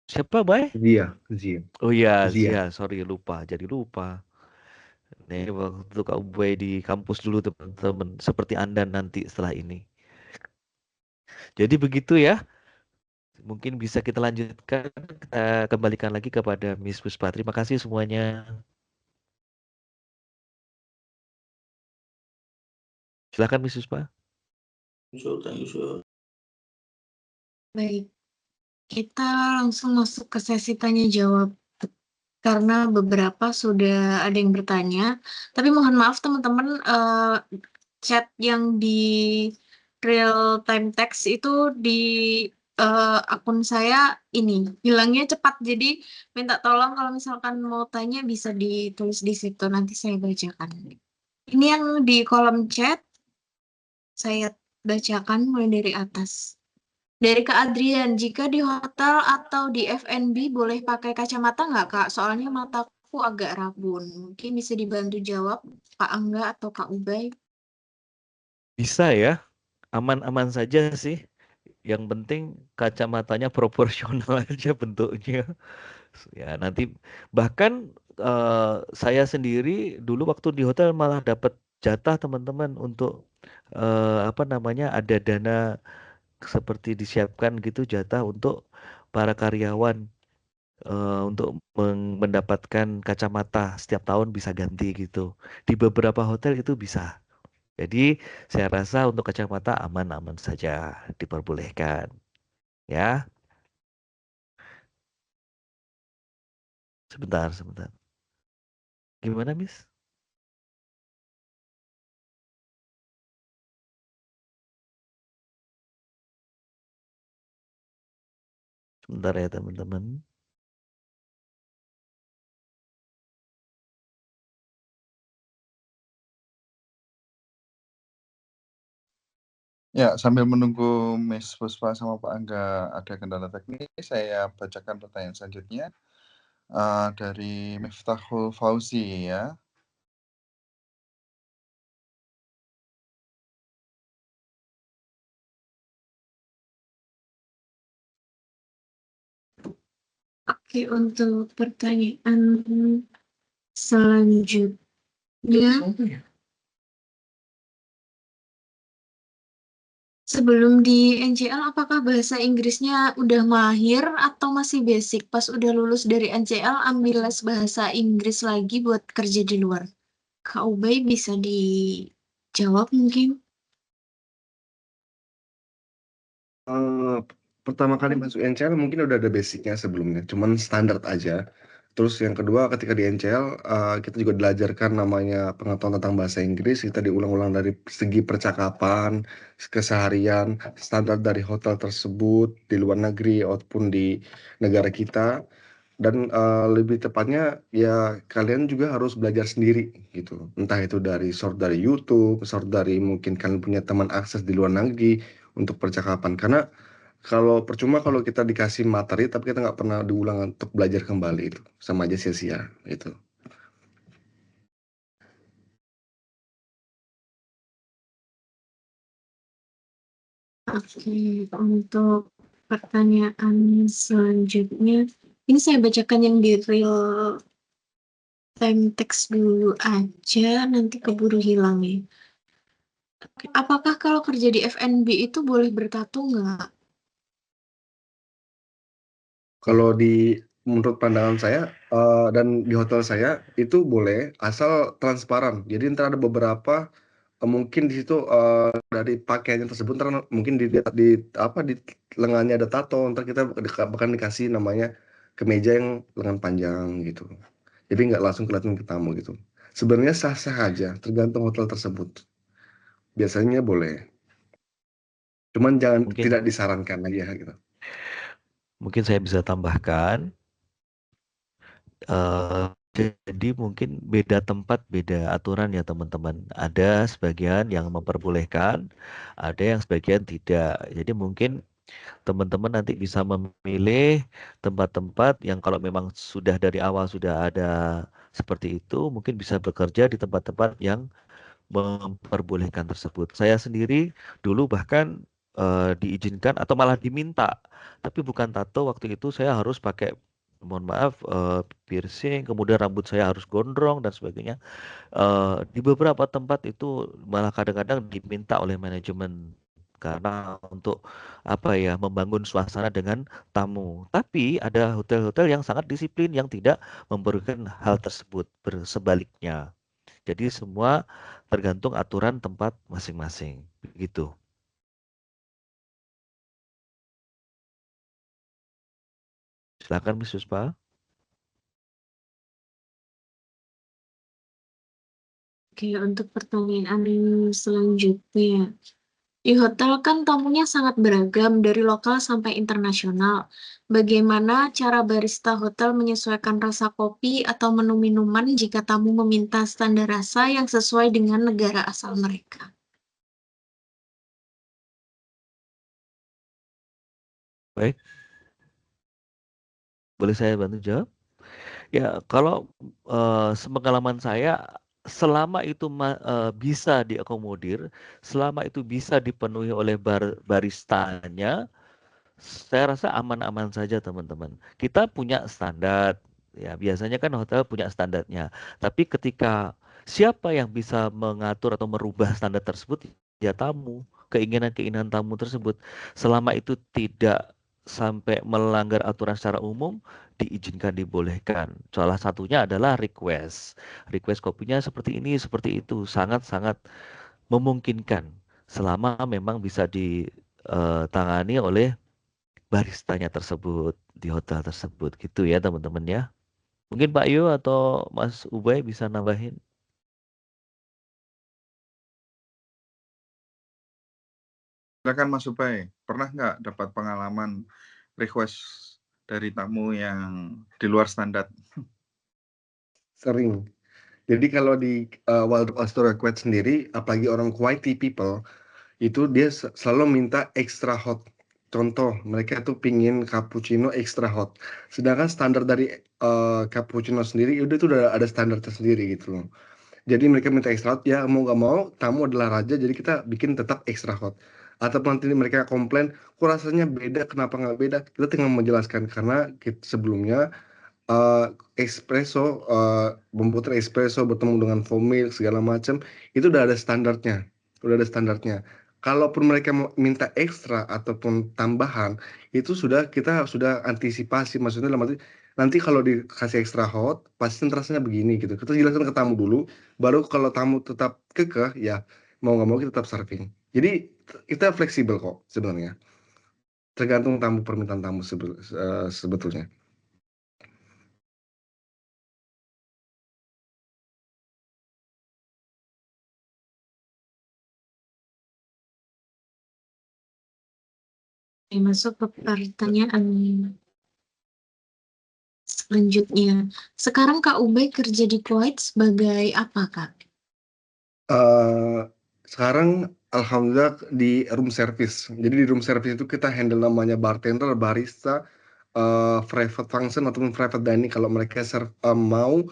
siapa Bay?
Zia.
Oh iya,
Zia.
Zia, sorry lupa, jadi lupa. Nih waktu Kak Ubay di kampus dulu teman-teman, seperti Anda nanti setelah ini. Jadi begitu ya. Mungkin bisa kita lanjutkan, kita kembalikan lagi kepada Miss Puspa. Terima kasih semuanya. Silakan Miss Puspa.
baik. Kita langsung masuk ke sesi tanya jawab. Karena beberapa sudah ada yang bertanya. Tapi mohon maaf teman-teman, chat yang di real time text itu akun saya ini hilangnya cepat, jadi minta tolong kalau misalkan mau tanya bisa ditulis di situ, nanti saya bacakan. Ini yang di kolom chat saya bacakan mulai dari atas. Dari Kak Adrian, jika di hotel atau di F&B boleh pakai kacamata nggak Kak? Soalnya mataku agak rabun. Mungkin bisa dibantu jawab Kak Angga atau Kak Ubay.
Bisa ya, aman-aman saja sih. Yang penting kacamatanya proporsional aja bentuknya. Ya, nanti bahkan saya sendiri dulu waktu di hotel malah dapat jatah teman-teman untuk apa namanya, ada dana seperti disiapkan gitu jatah untuk para karyawan untuk mendapatkan kacamata setiap tahun bisa ganti gitu. Di beberapa hotel itu bisa. Jadi saya rasa untuk kacamata aman-aman saja diperbolehkan. Ya, sebentar. Gimana, Miss? Sebentar ya, teman-teman.
Ya, sambil menunggu Miss Puspa sama Pak Angga ada kendala teknis, saya bacakan pertanyaan selanjutnya dari Miftahul Fauzi ya.
Oke, untuk pertanyaan selanjutnya, sebelum di NCL, apakah bahasa Inggrisnya udah mahir atau masih basic? Pas udah lulus dari NCL, ambil les bahasa Inggris lagi buat kerja di luar. Kak Ubay bisa dijawab mungkin?
Pertama kali masuk NCL mungkin udah ada basicnya sebelumnya, cuman standar aja. Terus yang kedua ketika di NCL kita juga diajarkan namanya pengetahuan tentang bahasa Inggris, kita diulang-ulang dari segi percakapan, keseharian, standar dari hotel tersebut di luar negeri ataupun di negara kita. Dan lebih tepatnya ya kalian juga harus belajar sendiri gitu. Entah itu dari dari YouTube, dari mungkin kalian punya teman akses di luar negeri untuk percakapan. Karena kalau percuma kalau kita dikasih materi tapi kita nggak pernah diulang untuk belajar kembali itu sama aja sia-sia itu.
Oke, untuk pertanyaan selanjutnya, ini saya bacakan yang di real time text dulu aja, nanti keburu hilang nih. Oke, apakah kalau kerja di F&B itu boleh bertato nggak?
Kalau menurut pandangan saya dan di hotel saya itu boleh asal transparan. Jadi ntar ada beberapa mungkin di situ dari pakaiannya tersebut ntar mungkin di apa di lengannya ada tato, ntar kita bahkan dikasih namanya kemeja yang lengan panjang gitu. Jadi nggak langsung kelihatan ke tamu gitu. Sebenarnya sah-sah aja, tergantung hotel tersebut. Biasanya boleh, cuman jangan
Mungkin
tidak disarankan aja gitu.
mungkin saya bisa tambahkan. Jadi mungkin beda tempat, beda aturan ya teman-teman. Ada sebagian yang memperbolehkan, ada yang sebagian tidak. Jadi mungkin teman-teman nanti bisa memilih tempat-tempat yang kalau memang sudah dari awal sudah ada seperti itu, mungkin bisa bekerja di tempat-tempat yang memperbolehkan tersebut. Saya sendiri dulu bahkan diizinkan atau malah diminta, tapi bukan tato. Waktu itu saya harus pakai, mohon maaf, piercing, kemudian rambut saya harus gondrong dan sebagainya. Di beberapa tempat itu malah kadang-kadang diminta oleh manajemen karena untuk apa ya, membangun suasana dengan tamu. Tapi ada hotel-hotel yang sangat disiplin yang tidak memberikan hal tersebut, bersebaliknya. Jadi semua tergantung aturan tempat masing-masing. Begitu. Silakan Miss Puspa.
Oke, untuk pertanyaan selanjutnya, Di hotel kan tamunya sangat beragam dari lokal sampai internasional. Bagaimana cara barista hotel menyesuaikan rasa kopi atau menu minuman jika tamu meminta standar rasa yang sesuai dengan negara asal mereka?
Baik, boleh saya bantu jawab? Ya, kalau sepengalaman saya, selama itu bisa diakomodir, selama itu bisa dipenuhi oleh baristanya, saya rasa aman-aman saja teman-teman. Kita punya standar, ya biasanya kan hotel punya standarnya. Tapi ketika siapa yang bisa mengatur atau merubah standar tersebut, ya tamu, keinginan-keinginan tamu tersebut. Selama itu tidak sampai melanggar aturan secara umum, diizinkan, dibolehkan. Salah satunya adalah request. Request kopinya seperti ini, seperti itu. Sangat-sangat memungkinkan selama memang bisa ditangani oleh baristanya tersebut di hotel tersebut gitu ya teman-teman ya. Mungkin Pak Yu atau Mas Ubay bisa nambahin.
Silakan Mas Ubay, pernah nggak dapat pengalaman request dari tamu yang di luar standar?
Sering. Jadi kalau di Waldorf Astoria Kuwait sendiri, apalagi orang Kuwaiti people, itu dia selalu minta extra hot. Contoh, mereka tuh pingin cappuccino extra hot. Sedangkan standar dari cappuccino sendiri, udah itu udah ada standar tersendiri gitu loh. Jadi mereka minta extra hot, ya mau nggak mau, tamu adalah raja, jadi kita bikin tetap extra hot. Atau nanti mereka komplain, kok rasanya beda, kenapa nggak beda? Kita tinggal menjelaskan, karena sebelumnya espresso, membuat espresso bertemu dengan foam milk segala macam, itu udah ada standarnya, udah ada standarnya. Kalaupun mereka mau minta ekstra ataupun tambahan, itu kita sudah antisipasi, maksudnya dalam arti, nanti kalau dikasih extra hot, pasti rasanya begini gitu. Kita jelaskan ke tamu dulu, baru kalau tamu tetap kekeh, ya mau nggak mau kita tetap serving. Jadi kita fleksibel kok sebenarnya, tergantung permintaan tamu sebetulnya.
Masuk ke pertanyaan selanjutnya. Sekarang Kak Ubay kerja di Kuwait sebagai apa, Kak?
Sekarang alhamdulillah di room service. Jadi di room service itu kita handle namanya bartender, barista, private function ataupun private dining kalau mereka mau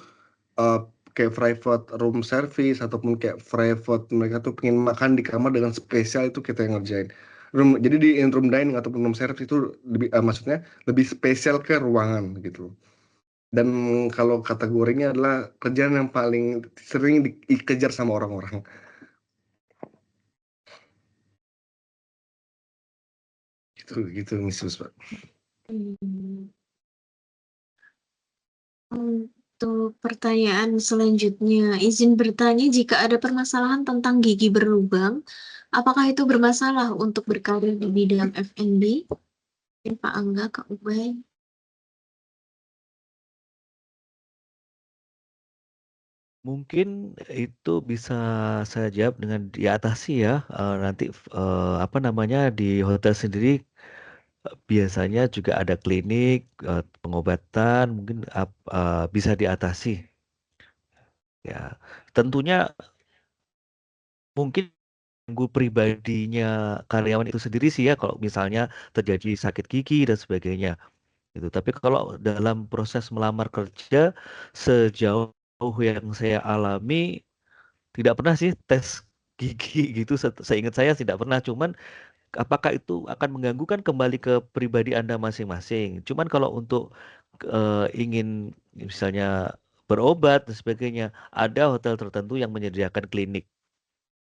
kayak private room service ataupun kayak private mereka tuh pengen makan di kamar dengan spesial, itu kita yang ngerjain. Jadi di room dining ataupun room service itu maksudnya lebih spesial ke ruangan gitu. Dan kalau kategorinya adalah kerjaan yang paling sering dikejar sama orang-orang. Gitu Miss Puspa.
Untuk pertanyaan selanjutnya, izin bertanya jika ada permasalahan tentang gigi berlubang, apakah itu bermasalah untuk berkarir di bidang F&B? Pak Angga, Kak Ubay.
Mungkin itu bisa saya jawab dengan diatasi ya. Nanti apa namanya di hotel sendiri biasanya juga ada klinik, pengobatan, mungkin bisa diatasi. Ya, tentunya mungkin ganggu pribadinya karyawan itu sendiri sih ya kalau misalnya terjadi sakit gigi dan sebagainya gitu. Tapi kalau dalam proses melamar kerja sejauh yang saya alami tidak pernah sih tes gigi gitu. Seingat saya tidak pernah. Cuman apakah itu akan mengganggu kan kembali ke pribadi Anda masing-masing. Cuman kalau untuk ingin misalnya berobat dan sebagainya, ada hotel tertentu yang menyediakan klinik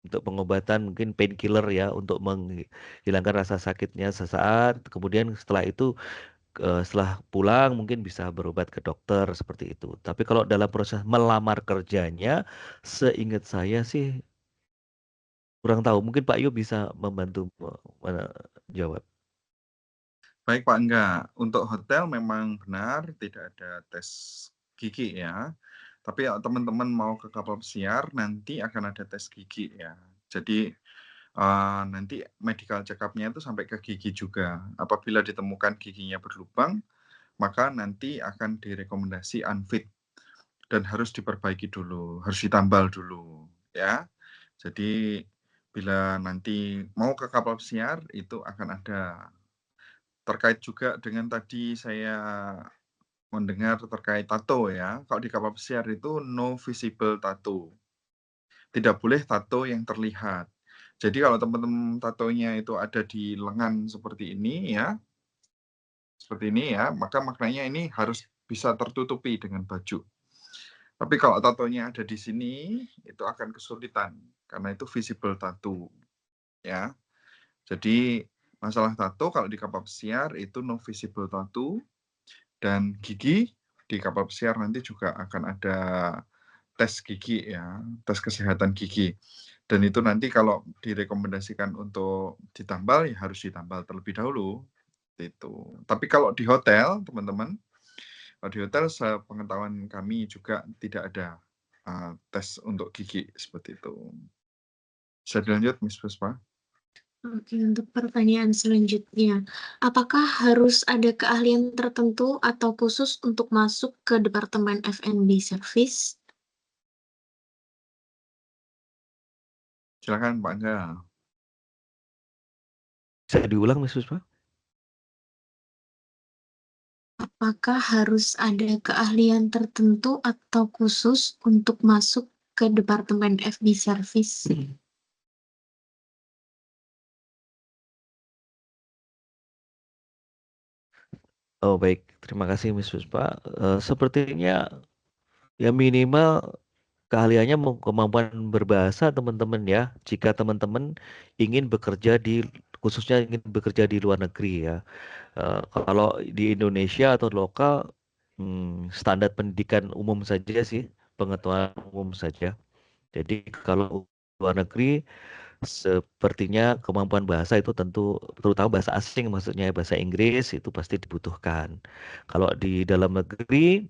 untuk pengobatan mungkin painkiller ya untuk menghilangkan rasa sakitnya sesaat. Kemudian setelah itu setelah pulang mungkin bisa berobat ke dokter seperti itu. Tapi kalau dalam proses melamar kerjanya, seingat saya sih kurang tahu. Mungkin Pak Yu bisa membantu menjawab.
Baik Pak Angga, untuk hotel memang benar tidak ada tes gigi ya. Tapi ya teman-teman mau ke kapal pesiar nanti akan ada tes gigi ya. Jadi nanti medical check-up-nya itu sampai ke gigi juga. Apabila ditemukan giginya berlubang, maka nanti akan direkomendasi unfit dan harus diperbaiki dulu, harus ditambal dulu, ya. Jadi bila nanti mau ke kapal pesiar itu akan ada. Terkait juga dengan tadi saya mendengar terkait tato ya. Kalau di kapal pesiar itu no visible tattoo. Tidak boleh tato yang terlihat. Jadi kalau teman-teman tatonya itu ada di lengan seperti ini ya, maka maknanya ini harus bisa tertutupi dengan baju. Tapi kalau tatonya ada di sini, itu akan kesulitan karena itu visible tattoo ya. Jadi masalah tato kalau di kapal pesiar itu no visible tattoo, dan gigi di kapal pesiar nanti juga akan ada tes gigi ya, tes kesehatan gigi. Dan itu nanti kalau direkomendasikan untuk ditambal ya harus ditambal terlebih dahulu. Itu. Tapi kalau di hotel, teman-teman, kalau di hotel sepengetahuan kami juga tidak ada tes untuk gigi seperti itu. Bisa dilanjut, Miss Puspa?
Oke, untuk pertanyaan selanjutnya, apakah harus ada keahlian tertentu atau khusus untuk masuk ke Departemen F&B Service?
Silakan Pak Angga.
Bisa diulang, Miss Puspa?
Apakah harus ada keahlian tertentu atau khusus untuk masuk ke Departemen F&B Service?
Oh baik, terima kasih Miss Puspa. Sepertinya ya minimal keahliannya kemampuan berbahasa teman-teman ya. Jika teman-teman ingin bekerja khususnya ingin bekerja di luar negeri ya. Kalau di Indonesia atau lokal standar pendidikan umum saja sih, pengetahuan umum saja. Jadi kalau luar negeri sepertinya kemampuan bahasa itu tentu, terutama bahasa asing maksudnya bahasa Inggris itu pasti dibutuhkan. Kalau di dalam negeri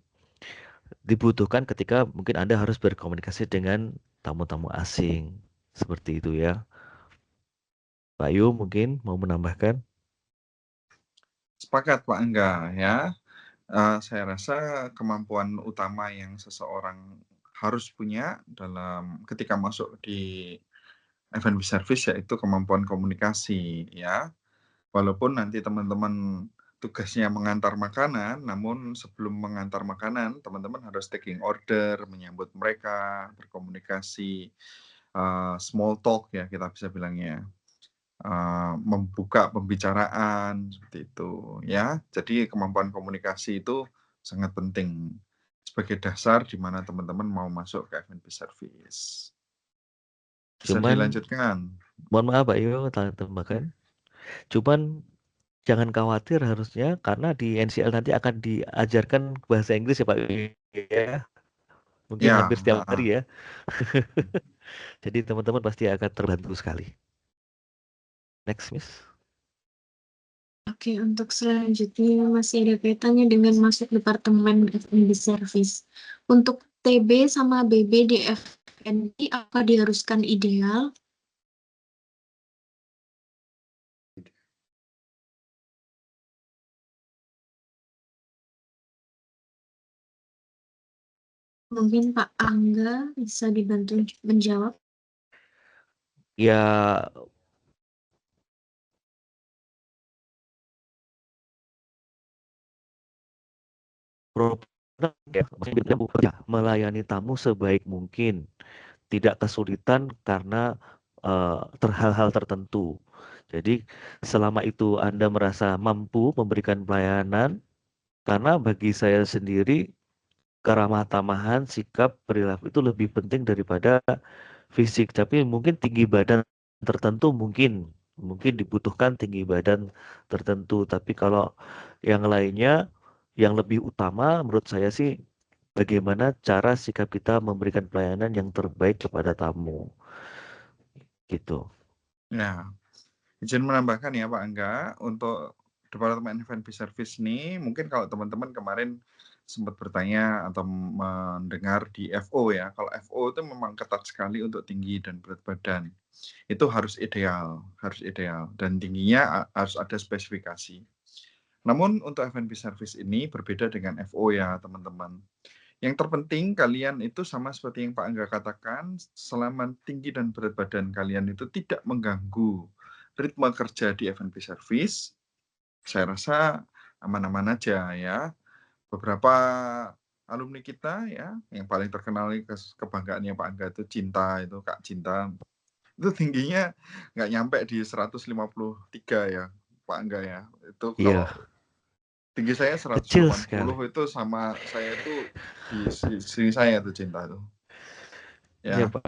dibutuhkan ketika mungkin Anda harus berkomunikasi dengan tamu-tamu asing. Seperti itu ya. Pak Yu mungkin mau menambahkan?
Sepakat Pak Angga ya. Saya rasa kemampuan utama yang seseorang harus punya dalam ketika masuk di F&B service yaitu kemampuan komunikasi ya. Walaupun nanti teman-teman tugasnya mengantar makanan, namun sebelum mengantar makanan, teman-teman harus taking order, menyambut mereka, berkomunikasi, small talk ya kita bisa bilangnya. Membuka pembicaraan seperti itu ya. Jadi kemampuan komunikasi itu sangat penting sebagai dasar di mana teman-teman mau masuk ke F&B service. Bisa dilanjutkan.
Mohon maaf Pak Yu, tambahkan. Cuman jangan khawatir harusnya karena di NCL nanti akan diajarkan bahasa Inggris ya Pak Yu ya. Mungkin
Ya,
hampir setiap hari ya. Jadi teman-teman pasti akan terbantu sekali. Next, Miss.
Oke, untuk selanjutnya masih ada kaitannya dengan masuk Departemen F&B Service. Untuk TB sama BB di F&B, apa diharuskan ideal? Mungkin Pak Angga bisa dibantu menjawab.
Ya, program ya, maksudnya bekerja melayani tamu sebaik mungkin, tidak kesulitan karena hal-hal tertentu. Jadi selama itu Anda merasa mampu memberikan pelayanan, karena bagi saya sendiri keramah tamahan, sikap, perilaku itu lebih penting daripada fisik. Tapi mungkin tinggi badan tertentu mungkin dibutuhkan tinggi badan tertentu. Tapi kalau yang lainnya yang lebih utama menurut saya sih bagaimana cara sikap kita memberikan pelayanan yang terbaik kepada tamu. Gitu.
Nah, izin menambahkan ya Pak Angga, untuk Departemen F&B Service ini mungkin kalau teman-teman kemarin sempat bertanya atau mendengar di FO ya. Kalau FO itu memang ketat sekali untuk tinggi dan berat badan. Itu harus ideal dan tingginya harus ada spesifikasi. Namun untuk F&B service ini berbeda dengan FO ya teman-teman. Yang terpenting kalian itu sama seperti yang Pak Angga katakan, selama tinggi dan berat badan kalian itu tidak mengganggu ritme kerja di F&B service, saya rasa aman-aman aja ya. Beberapa alumni kita ya, yang paling terkenal kebanggaannya Pak Angga itu Cinta, itu Kak Cinta, itu tingginya nggak nyampe di 153 ya Pak Angga ya. Itu kalau tinggi saya 180 itu sama saya itu di sini saya itu Cinta itu. Ya.
Pak.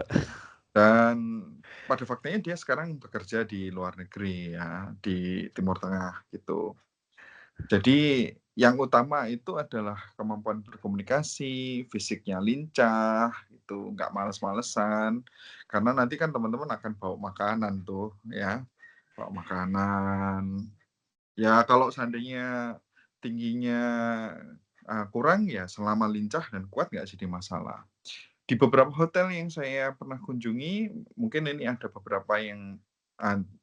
Dan pada faktanya dia sekarang bekerja di luar negeri ya, di Timur Tengah gitu. Jadi yang utama itu adalah kemampuan berkomunikasi, fisiknya lincah, itu nggak males-malesan. Karena nanti kan teman-teman akan bawa makanan tuh ya, bawa makanan. Ya kalau seandainya tingginya kurang ya selama lincah dan kuat nggak jadi masalah. Di beberapa hotel yang saya pernah kunjungi, mungkin ini ada beberapa yang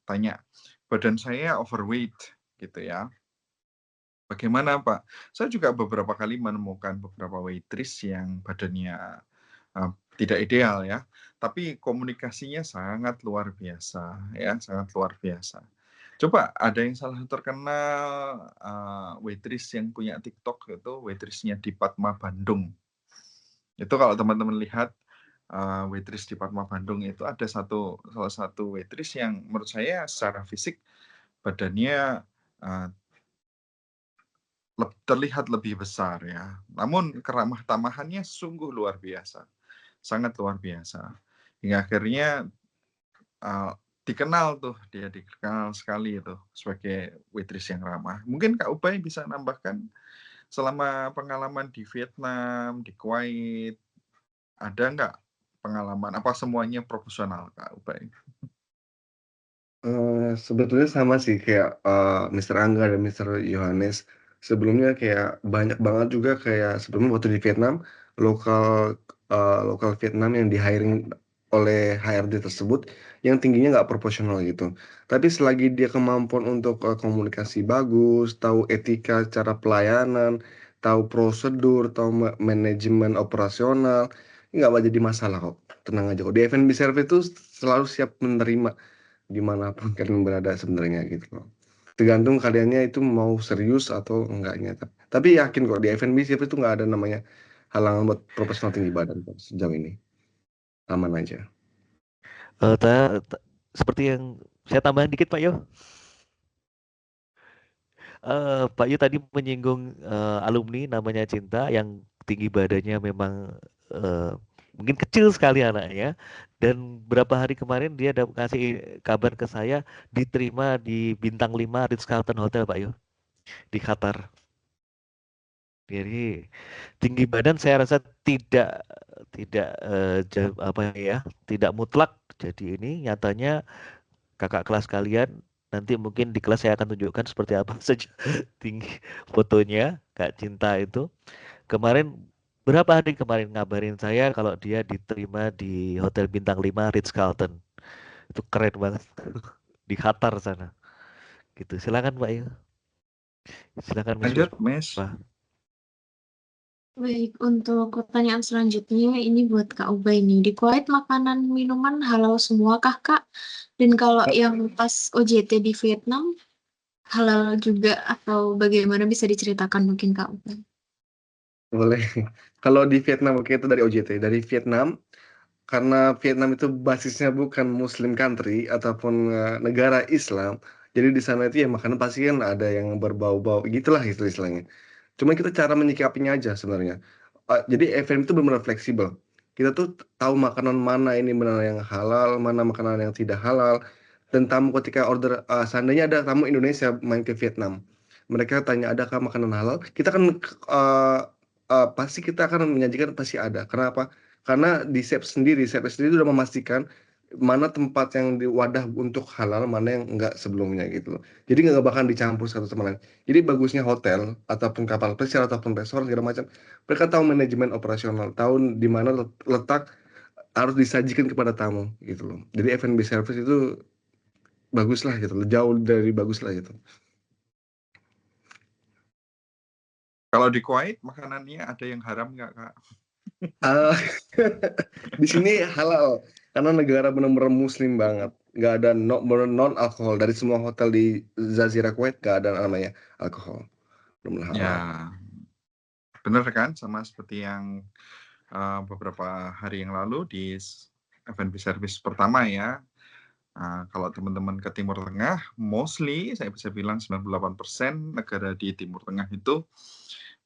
tanya, badan saya overweight gitu ya. Bagaimana Pak? Saya juga beberapa kali menemukan beberapa waitress yang badannya tidak ideal ya, tapi komunikasinya sangat luar biasa ya, sangat luar biasa. Coba ada yang salah terkenal waitress yang punya TikTok itu, waitressnya di Padma Bandung. Itu kalau teman-teman lihat waitress di Padma Bandung itu ada salah satu waitress yang menurut saya secara fisik badannya terlihat lebih besar ya. Namun keramah tamahannya sungguh luar biasa. Sangat luar biasa. Hingga akhirnya dikenal sekali itu sebagai waitress yang ramah. Mungkin Kak Ubay bisa nambahkan selama pengalaman di Vietnam, di Kuwait, ada nggak pengalaman? Apa semuanya profesional Kak Ubay?
Sebetulnya sama sih kayak Mr. Angga dan Mr. Yohanes. Sebelumnya kayak banyak banget juga kayak sebelumnya waktu di Vietnam, lokal Vietnam yang di-hiring oleh HRD tersebut yang tingginya nggak proporsional gitu. Tapi selagi dia kemampuan untuk komunikasi bagus, tahu etika cara pelayanan, tahu prosedur, tahu manajemen operasional, nggak jadi masalah kok. Tenang aja kok. Di F&B service itu selalu siap menerima dimanapun kalian berada sebenarnya gitu loh. Tergantung kaliannya itu mau serius atau enggaknya. Tapi yakin kok di F&B siapa itu nggak ada namanya halangan buat profesional tinggi badan kok sejauh ini. Aman aja.
Seperti yang saya tambahin dikit Pak Yo. Pak Yo tadi menyinggung alumni namanya Cinta yang tinggi badannya memang mungkin kecil sekali anaknya, dan berapa hari kemarin dia kasih kabar ke saya diterima di Bintang 5 Ritz-Carlton Hotel Pak Yo di Qatar. Jadi tinggi badan saya rasa tidak tidak mutlak. Jadi ini nyatanya kakak kelas kalian nanti mungkin di kelas saya akan tunjukkan seperti apa saja tinggi fotonya Kak Cinta itu. Berapa hari kemarin ngabarin saya kalau dia diterima di Hotel Bintang 5 Ritz-Carlton. Itu keren banget. Di Qatar sana. Gitu. Silakan Mbak ya. Silakan
Lanjut, Mes.
Baik, untuk pertanyaan selanjutnya ini buat Kak Ubay nih. Di Kuwait makanan minuman halal semua kah Kak? Dan kalau yang pas OJT di Vietnam halal juga atau bagaimana, bisa diceritakan mungkin Kak Ubay?
Boleh. Kalau di Vietnam, oke, itu dari OJT. Dari Vietnam, karena Vietnam itu basisnya bukan Muslim country ataupun negara Islam, jadi di sana itu ya makanan pasti kan ada yang berbau-bau, gitulah istilahnya. Cuma kita cara menyikapinya aja sebenarnya. Jadi F&B itu benar-benar fleksibel. Kita tuh tahu makanan mana ini benar yang halal, mana makanan yang tidak halal. Dan tamu ketika order, seandainya ada tamu Indonesia main ke Vietnam, mereka tanya adakah makanan halal, kita kan pasti kita akan menyajikan pasti ada. Kenapa? Karena di chef sendiri sudah memastikan mana tempat yang di wadah untuk halal, mana yang enggak sebelumnya gitu loh. Jadi nggak bakal dicampur satu sama lain. Jadi bagusnya hotel ataupun kapal pesiar ataupun restoran segala macam, mereka tahu manajemen operasional, tahu di mana letak harus disajikan kepada tamu gitu loh. Jadi F&B service itu bagus lah gitu loh, jauh dari bagus lah gitu.
Kalau di Kuwait makanannya ada yang haram nggak, Kak?
Ah, di sini halal karena negara benar-benar muslim banget. Nggak ada non alkohol dari semua hotel di Jazirah Kuwait, nggak ada namanya alkohol. Benar halal.
Ya, benar kan? Sama seperti yang beberapa hari yang lalu di F&B service pertama ya. Kalau teman-teman ke Timur Tengah, mostly saya bisa bilang 98% negara di Timur Tengah itu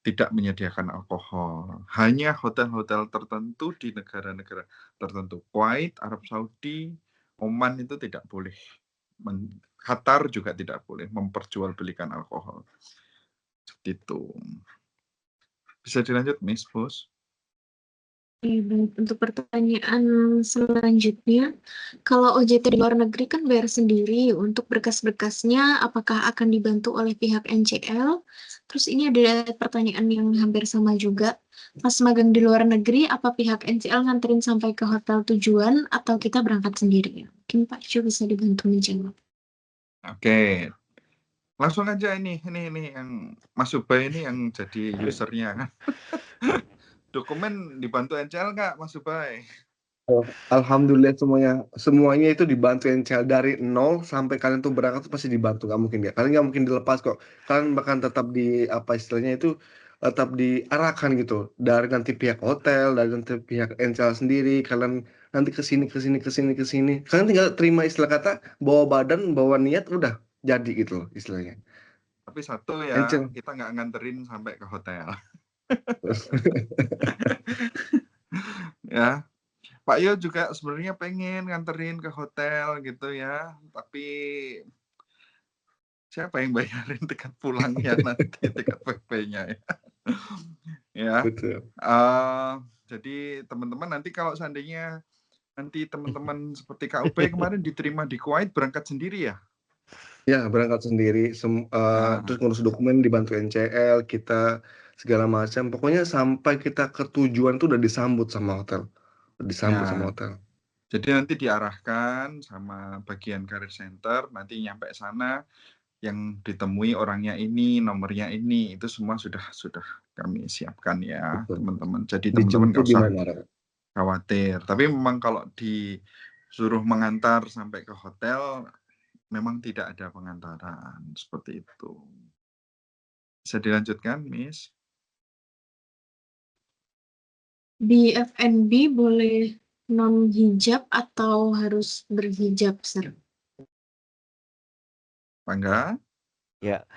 tidak menyediakan alkohol. Hanya hotel-hotel tertentu di negara-negara tertentu. Kuwait, Arab Saudi, Oman itu tidak boleh. Qatar juga tidak boleh memperjualbelikan alkohol. Seperti itu. Bisa dilanjut, Miss Bos?
Baik. Untuk pertanyaan selanjutnya, kalau OJT di luar negeri kan bayar sendiri, untuk berkas-berkasnya apakah akan dibantu oleh pihak NCL? Terus ini ada pertanyaan yang hampir sama juga. Pas magang di luar negeri, apa pihak NCL nganterin sampai ke hotel tujuan atau kita berangkat sendiri? Mungkin Pak Cu bisa dibantu menjawab.
Oke. Langsung aja ini yang Mas Ubay ini yang jadi usernya kan. Dokumen dibantu NCL nggak, Mas Ubay?
Alhamdulillah semuanya itu dibantu NCL dari nol sampai kalian tuh berangkat tuh pasti dibantu, nggak mungkin ya. Kalian nggak mungkin dilepas kok. Kalian bahkan tetap di apa istilahnya itu tetap diarahkan gitu dari nanti pihak hotel, dari nanti pihak NCL sendiri. Kalian nanti ke sini. Kalian tinggal terima istilah kata bawa badan, bawa niat udah jadi gitu loh istilahnya.
Tapi satu ya,
NCL.
kita nggak nganterin sampai ke hotel. Ya, Pak Yo juga sebenarnya pengen nganterin ke hotel gitu ya, tapi siapa yang bayarin tiket pulangnya nanti, tiket PP-nya ya. Ya.
Betul.
Jadi teman-teman nanti kalau seandainya nanti teman-teman seperti Kak Ubay kemarin diterima di Kuwait, berangkat sendiri ya?
Ya, berangkat sendiri, terus ngurus dokumen dibantu NCL, kita segala macam. Pokoknya sampai kita ke tujuan tuh udah disambut sama hotel. Sama hotel.
Jadi nanti diarahkan sama bagian career center, nanti nyampe sana yang ditemui orangnya ini, nomornya ini, itu semua sudah kami siapkan ya, teman-teman. Jadi teman-teman nggak usah khawatir. Tapi memang kalau disuruh mengantar sampai ke hotel, memang tidak ada pengantaran seperti itu. Bisa dilanjutkan, Miss?
Di F&B boleh non hijab atau harus berhijab, Sir?
Bangga?
Ya,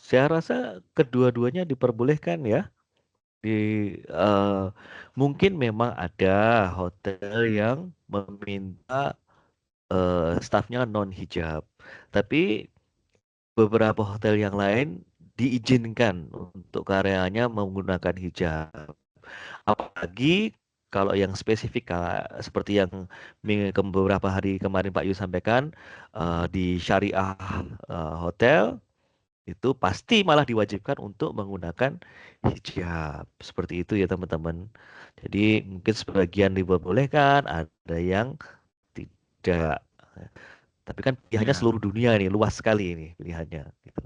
saya rasa kedua-duanya diperbolehkan ya. Mungkin memang ada hotel yang meminta stafnya non hijab, tapi beberapa hotel yang lain diizinkan untuk karyanya menggunakan hijab. Apalagi kalau yang spesifik seperti yang beberapa hari kemarin Pak Yu sampaikan di Syariah Hotel itu pasti malah diwajibkan untuk menggunakan hijab. Seperti itu ya teman-teman. Jadi mungkin sebagian diperbolehkan, ada yang tidak. Tapi kan pilihannya seluruh dunia nih, luas sekali ini pilihannya gitu.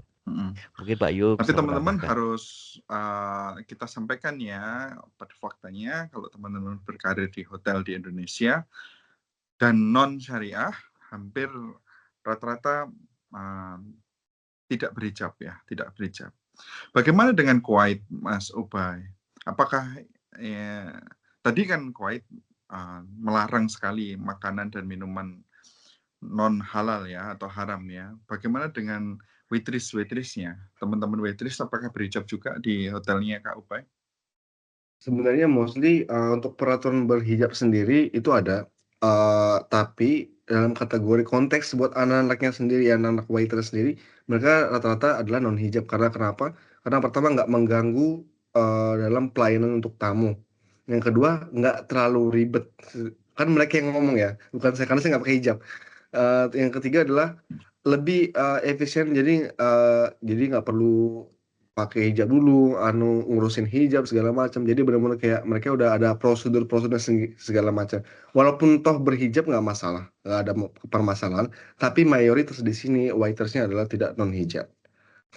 Mungkin Pak Yu.
Tapi teman-teman harus kita sampaikan ya pada faktanya kalau teman-teman berkarir di hotel di Indonesia dan non syariah hampir rata-rata tidak berhijab ya, tidak berhijab. Bagaimana dengan Kuwait, Mas Ubay? Apakah tadi kan Kuwait melarang sekali makanan dan minuman non halal ya atau haram ya. Bagaimana dengan waitress-waitressnya? Teman-teman waitress apakah berhijab juga di hotelnya Kak Ubay?
Sebenarnya mostly untuk peraturan berhijab sendiri itu ada, tapi dalam kategori konteks buat anak-anaknya sendiri, anak-anak waitress sendiri, mereka rata-rata adalah non hijab. Karena kenapa? Karena pertama nggak mengganggu dalam pelayanan untuk tamu. Yang kedua nggak terlalu ribet kan mereka yang ngomong ya, bukan saya karena saya nggak pakai hijab. Yang ketiga adalah lebih efisien, jadi nggak perlu pakai hijab dulu, ngurusin hijab segala macam. Jadi benar-benar kayak mereka udah ada prosedur-prosedur segala macam. Walaupun toh berhijab nggak masalah, nggak ada permasalahan. Tapi mayoritas di sini waitersnya adalah tidak non hijab.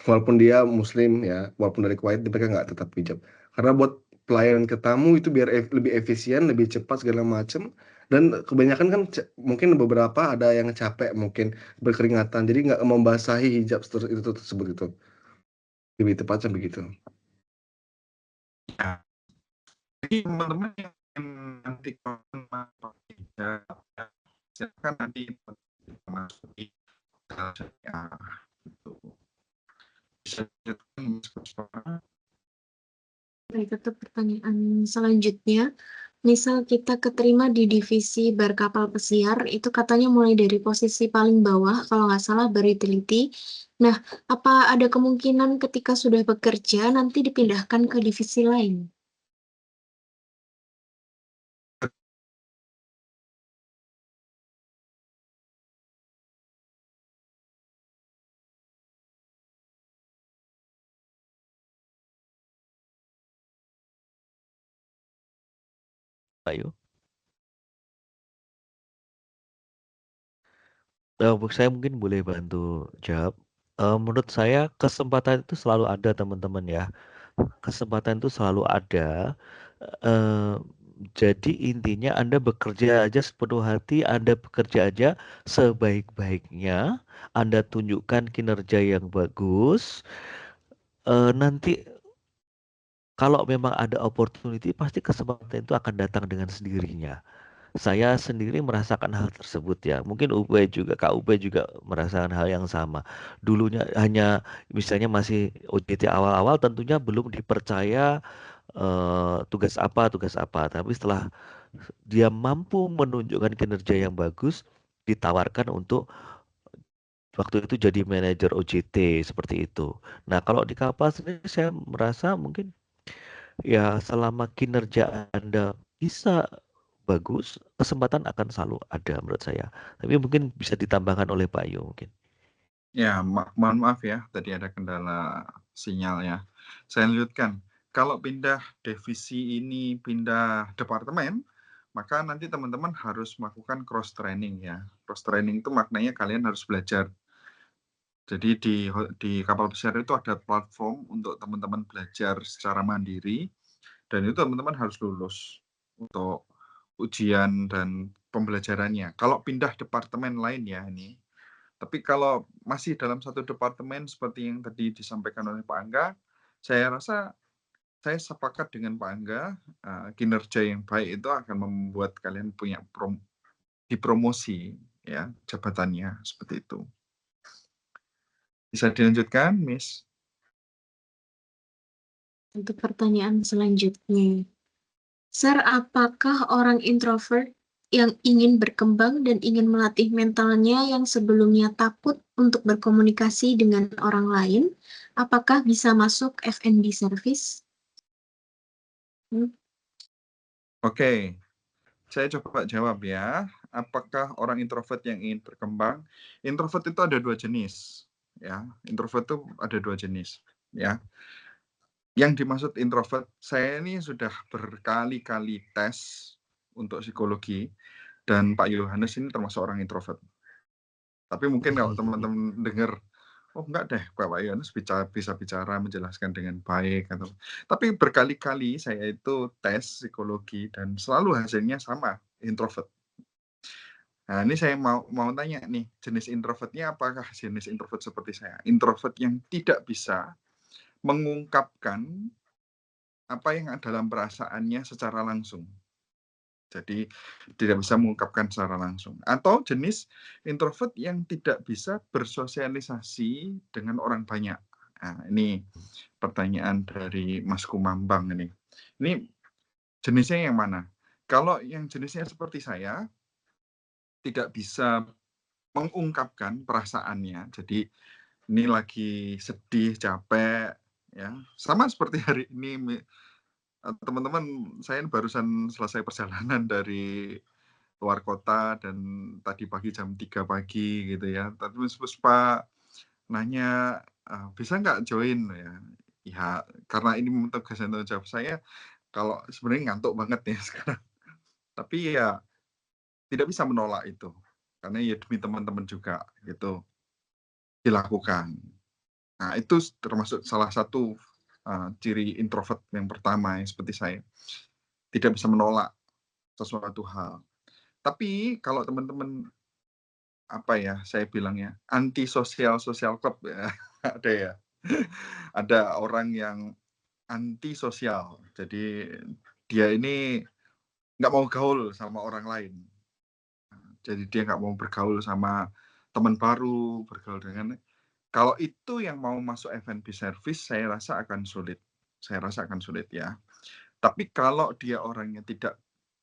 Walaupun dia muslim ya, walaupun dari Kuwait, mereka nggak tetap hijab. Karena buat pelayanan ke tamu itu biar lebih efisien, lebih cepat segala macam. Dan kebanyakan kan mungkin beberapa ada yang capek, mungkin berkeringatan, jadi nggak membasahi hijab itu tersebut itu. Lebih tepatnya begitu.
Ya. Jadi teman-teman yang nanti pakai hijab, ya, silakan nanti masuki ya, gitu. Bisa dilanjutkan, Mas Puspa.
Baik, untuk pertanyaan selanjutnya, misal kita keterima di divisi bar kapal pesiar, itu katanya mulai dari posisi paling bawah, kalau nggak salah baru diteliti. Nah, apa ada kemungkinan ketika sudah bekerja nanti dipindahkan ke divisi lain?
Ayo. Saya mungkin boleh bantu jawab. Menurut saya kesempatan itu selalu ada teman-teman ya. Kesempatan itu selalu ada. Eh, jadi intinya Anda bekerja aja sepenuh hati, Anda bekerja aja sebaik-baiknya, Anda tunjukkan kinerja yang bagus. Nanti kalau memang ada opportunity, pasti kesempatan itu akan datang dengan sendirinya. Saya sendiri merasakan hal tersebut ya. Mungkin Kak Ube juga merasakan hal yang sama. Dulunya hanya misalnya masih OJT awal-awal tentunya belum dipercaya tugas apa. Tapi setelah dia mampu menunjukkan kinerja yang bagus, ditawarkan untuk waktu itu jadi manajer OJT seperti itu. Nah, kalau di kapal sendiri saya merasa mungkin ya selama kinerja Anda bisa bagus, kesempatan akan selalu ada menurut saya. Tapi mungkin bisa ditambahkan oleh Pak Yu mungkin.
Ya, mohon maaf ya, tadi ada kendala sinyal ya. Saya lanjutkan. Kalau pindah divisi ini, pindah departemen, maka nanti teman-teman harus melakukan cross training ya. Cross training itu maknanya kalian harus belajar. Jadi di kapal pesiar itu ada platform untuk teman-teman belajar secara mandiri, dan itu teman-teman harus lulus untuk ujian dan pembelajarannya. Kalau pindah departemen lain ya ini. Tapi kalau masih dalam satu departemen seperti yang tadi disampaikan oleh Pak Angga, saya rasa saya sepakat dengan Pak Angga, kinerja yang baik itu akan membuat kalian punya dipromosi ya jabatannya seperti itu. Bisa dilanjutkan, Miss?
Untuk pertanyaan selanjutnya, Sir, apakah orang introvert yang ingin berkembang dan ingin melatih mentalnya yang sebelumnya takut untuk berkomunikasi dengan orang lain, apakah bisa masuk F&B service?
Oke, saya coba jawab ya. Apakah orang introvert yang ingin berkembang? Introvert itu ada dua jenis, ya. Introvert itu ada dua jenis, ya. Yang dimaksud introvert, saya ini sudah berkali-kali tes untuk psikologi, dan Pak Yohanes ini termasuk orang introvert. Tapi mungkin kalau teman-teman dengar, oh enggak deh, Pak Yohanes bisa bicara, menjelaskan dengan baik. Tapi berkali-kali saya itu tes psikologi, dan selalu hasilnya sama, introvert. Nah, ini saya mau tanya nih, jenis introvertnya apakah jenis introvert seperti saya? Introvert yang tidak bisa mengungkapkan apa yang ada dalam perasaannya secara langsung. Jadi tidak bisa mengungkapkan secara langsung. Atau jenis introvert yang tidak bisa bersosialisasi dengan orang banyak. Nah, ini pertanyaan dari Mas Kumambang ini. Ini jenisnya yang mana? Kalau yang jenisnya seperti saya, tidak bisa mengungkapkan perasaannya. Jadi ini lagi sedih, capek, ya. Sama seperti hari ini, teman-teman, saya barusan selesai perjalanan dari luar kota dan tadi pagi jam 3 pagi gitu ya. Tadi Miss Puspa nanya, bisa nggak join ya? Ya, karena ini tugas dan tanggung jawab saya, kalau sebenarnya ngantuk banget ya sekarang. Tapi ya tidak bisa menolak itu, karena ya demi teman-teman juga gitu dilakukan. Nah itu termasuk salah satu ciri introvert yang pertama yang seperti saya, tidak bisa menolak sesuatu hal. Tapi kalau teman-teman apa ya saya bilangnya anti social club ya ada ya, ada orang yang anti sosial, jadi dia ini nggak mau gaul sama orang lain. Jadi dia nggak mau bergaul sama teman baru, bergaul dengan. Kalau itu yang mau masuk F&B service, saya rasa akan sulit. Saya rasa akan sulit ya. Tapi kalau dia orangnya tidak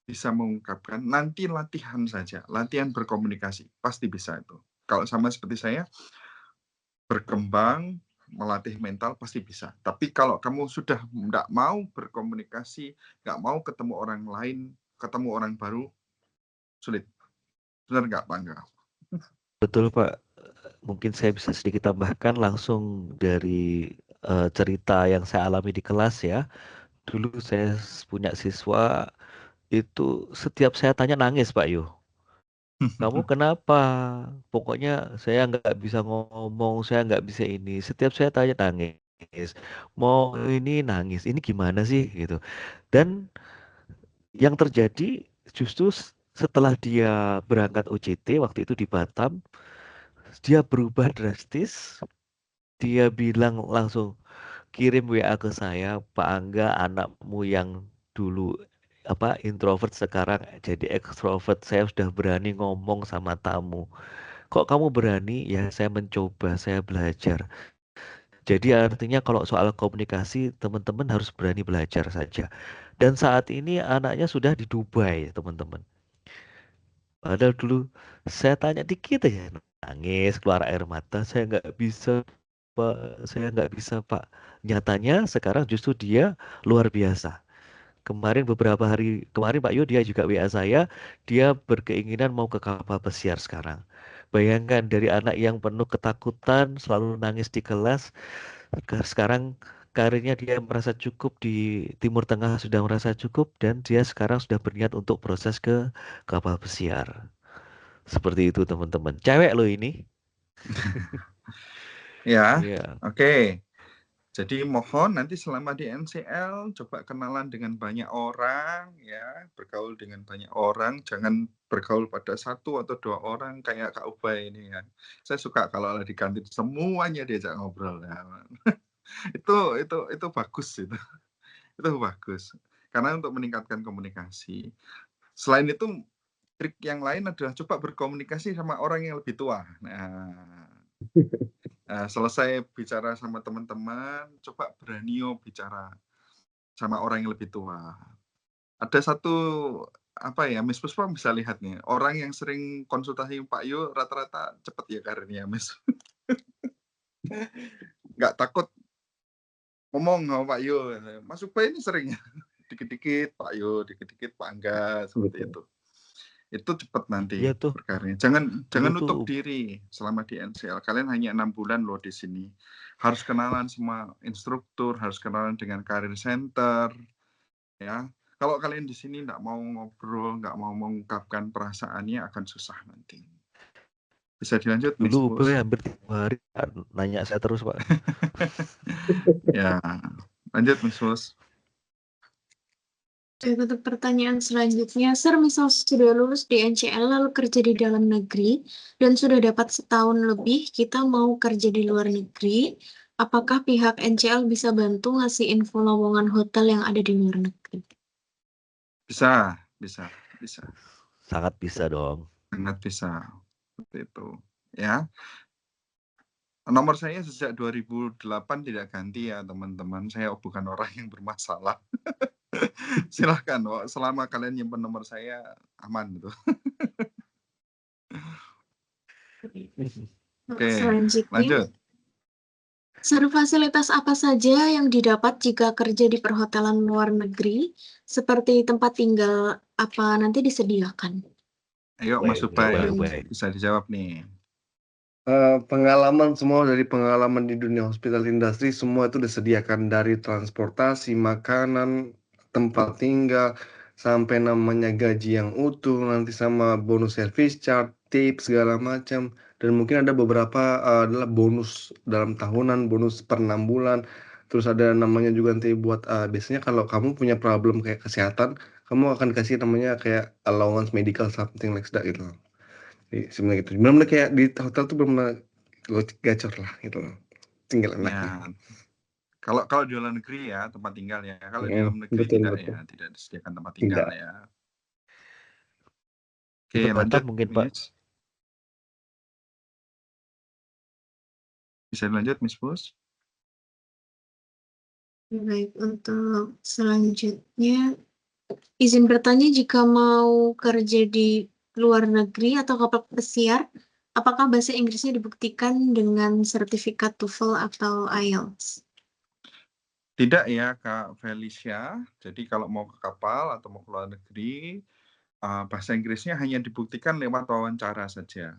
bisa mengungkapkan, nanti latihan saja, latihan berkomunikasi, pasti bisa itu. Kalau sama seperti saya, berkembang, melatih mental pasti bisa. Tapi kalau kamu sudah nggak mau berkomunikasi, nggak mau ketemu orang lain, ketemu orang baru, sulit. Benar nggak, Pak Angga?
Betul, Pak. Mungkin saya bisa sedikit tambahkan langsung dari cerita yang saya alami di kelas ya. Dulu saya punya siswa itu setiap saya tanya nangis, Pak Yo. Kamu kenapa? Pokoknya saya nggak bisa ngomong, saya nggak bisa ini. Setiap saya tanya nangis. Mau ini nangis. Ini gimana sih gitu. Dan yang terjadi justru setelah dia berangkat UCT waktu itu di Batam, dia berubah drastis. Dia bilang langsung kirim WA ke saya, Pak Angga, anakmu yang dulu introvert sekarang jadi ekstrovert. Saya sudah berani ngomong sama tamu. Kok kamu berani? Ya saya mencoba, saya belajar. Jadi artinya kalau soal komunikasi teman-teman harus berani belajar saja. Dan saat ini anaknya sudah di Dubai, teman-teman. Padahal dulu saya tanya dikit aja nangis, keluar air mata, saya nggak bisa Pak, saya nggak bisa Pak. Nyatanya sekarang justru dia luar biasa. Beberapa hari kemarin Pak Yo dia juga WA saya, dia berkeinginan mau ke kapal pesiar sekarang. Bayangkan dari anak yang penuh ketakutan, selalu nangis di kelas, sekarang karirnya dia merasa cukup di Timur Tengah sudah merasa cukup dan dia sekarang sudah berniat untuk proses ke kapal pesiar. Seperti itu teman-teman. Cewek loh ini.
Ya,
Iya.
oke. Jadi mohon nanti selama di NCL coba kenalan dengan banyak orang ya, bergaul dengan banyak orang, jangan bergaul pada 1 atau 2 orang kayak Kak Ubay ini ya. Saya suka kalau di kantin semuanya diajak ngobrol ya. Itu bagus itu. Itu bagus. Karena untuk meningkatkan komunikasi. Selain itu trik yang lain adalah coba berkomunikasi sama orang yang lebih tua. Nah, selesai bicara sama teman-teman, coba berani bicara sama orang yang lebih tua. Ada satu Miss Puspa bisa lihat nih, orang yang sering konsultasi Pak Yo rata-rata cepet ya karirnya, Miss. Nggak takut ngomong sama Pak Yo. Mas Ubay ini sering dikit-dikit Pak Yo, dikit-dikit Pak Angga, seperti itu. Itu cepat nanti
Iya tuh.
berkarirnya. Jangan
Dulu
nutup
tuh.
diri selama di NCL. Kalian hanya 6 bulan loh di sini. Harus kenalan semua instruktur, harus kenalan dengan karir center. Ya, kalau kalian di sini nggak mau ngobrol, nggak mau mengungkapkan perasaannya akan susah nanti. Bisa dilanjut, Miss
Dulu
Pus?
hampir tiap hari nanya saya terus Pak.
Ya, lanjut Miss Pus.
Untuk pertanyaan selanjutnya, Sir, misal sudah lulus di NCL lalu kerja di dalam negeri dan sudah dapat setahun lebih, kita mau kerja di luar negeri, apakah pihak NCL bisa bantu ngasih info lowongan hotel yang ada di luar negeri?
Bisa.
Sangat bisa dong.
Sangat bisa. Seperti itu. Ya. Nomor saya sejak 2008 tidak ganti ya teman-teman. Saya bukan orang yang bermasalah. Silahkan, selama kalian nyimpen nomor saya aman gitu. Oke,
Selanjutnya,
lanjut.
Sir, fasilitas apa saja yang didapat jika kerja di perhotelan luar negeri, seperti tempat tinggal apa nanti disediakan?
Ayo Mas Ubay,
Ubay.
bisa dijawab nih.
Pengalaman semua dari pengalaman di dunia hospital industry semua itu disediakan dari transportasi, makanan, tempat tinggal, sampai namanya gaji yang utuh, nanti sama bonus service charge, tips segala macam. Dan mungkin ada beberapa adalah bonus dalam tahunan, bonus per 6 bulan. Terus ada namanya juga nanti buat biasanya kalau kamu punya problem kayak kesehatan, kamu akan kasih namanya kayak allowance medical something like that gitu. Sebenarnya gitu. Benar-benar kayak di hotel tuh benar-benar gacor lah gitu loh. Tinggal enaknya.
Ya, kalau di luar negeri ya tempat tinggal ya. Kalau di dalam negeri
Betul,
tidak
betul.
ya, tidak disediakan tempat tinggal
Tidak.
ya.
Di
Oke,
Batam
lanjut
mungkin, Pak.
Miss. Bisa lanjut Miss Pus?
Baik, untuk selanjutnya izin bertanya jika mau kerja di luar negeri atau kapal pesiar, apakah bahasa Inggrisnya dibuktikan dengan sertifikat TOEFL atau IELTS?
Tidak ya Kak Felicia. Jadi kalau mau ke kapal atau mau ke luar negeri, bahasa Inggrisnya hanya dibuktikan lewat wawancara saja.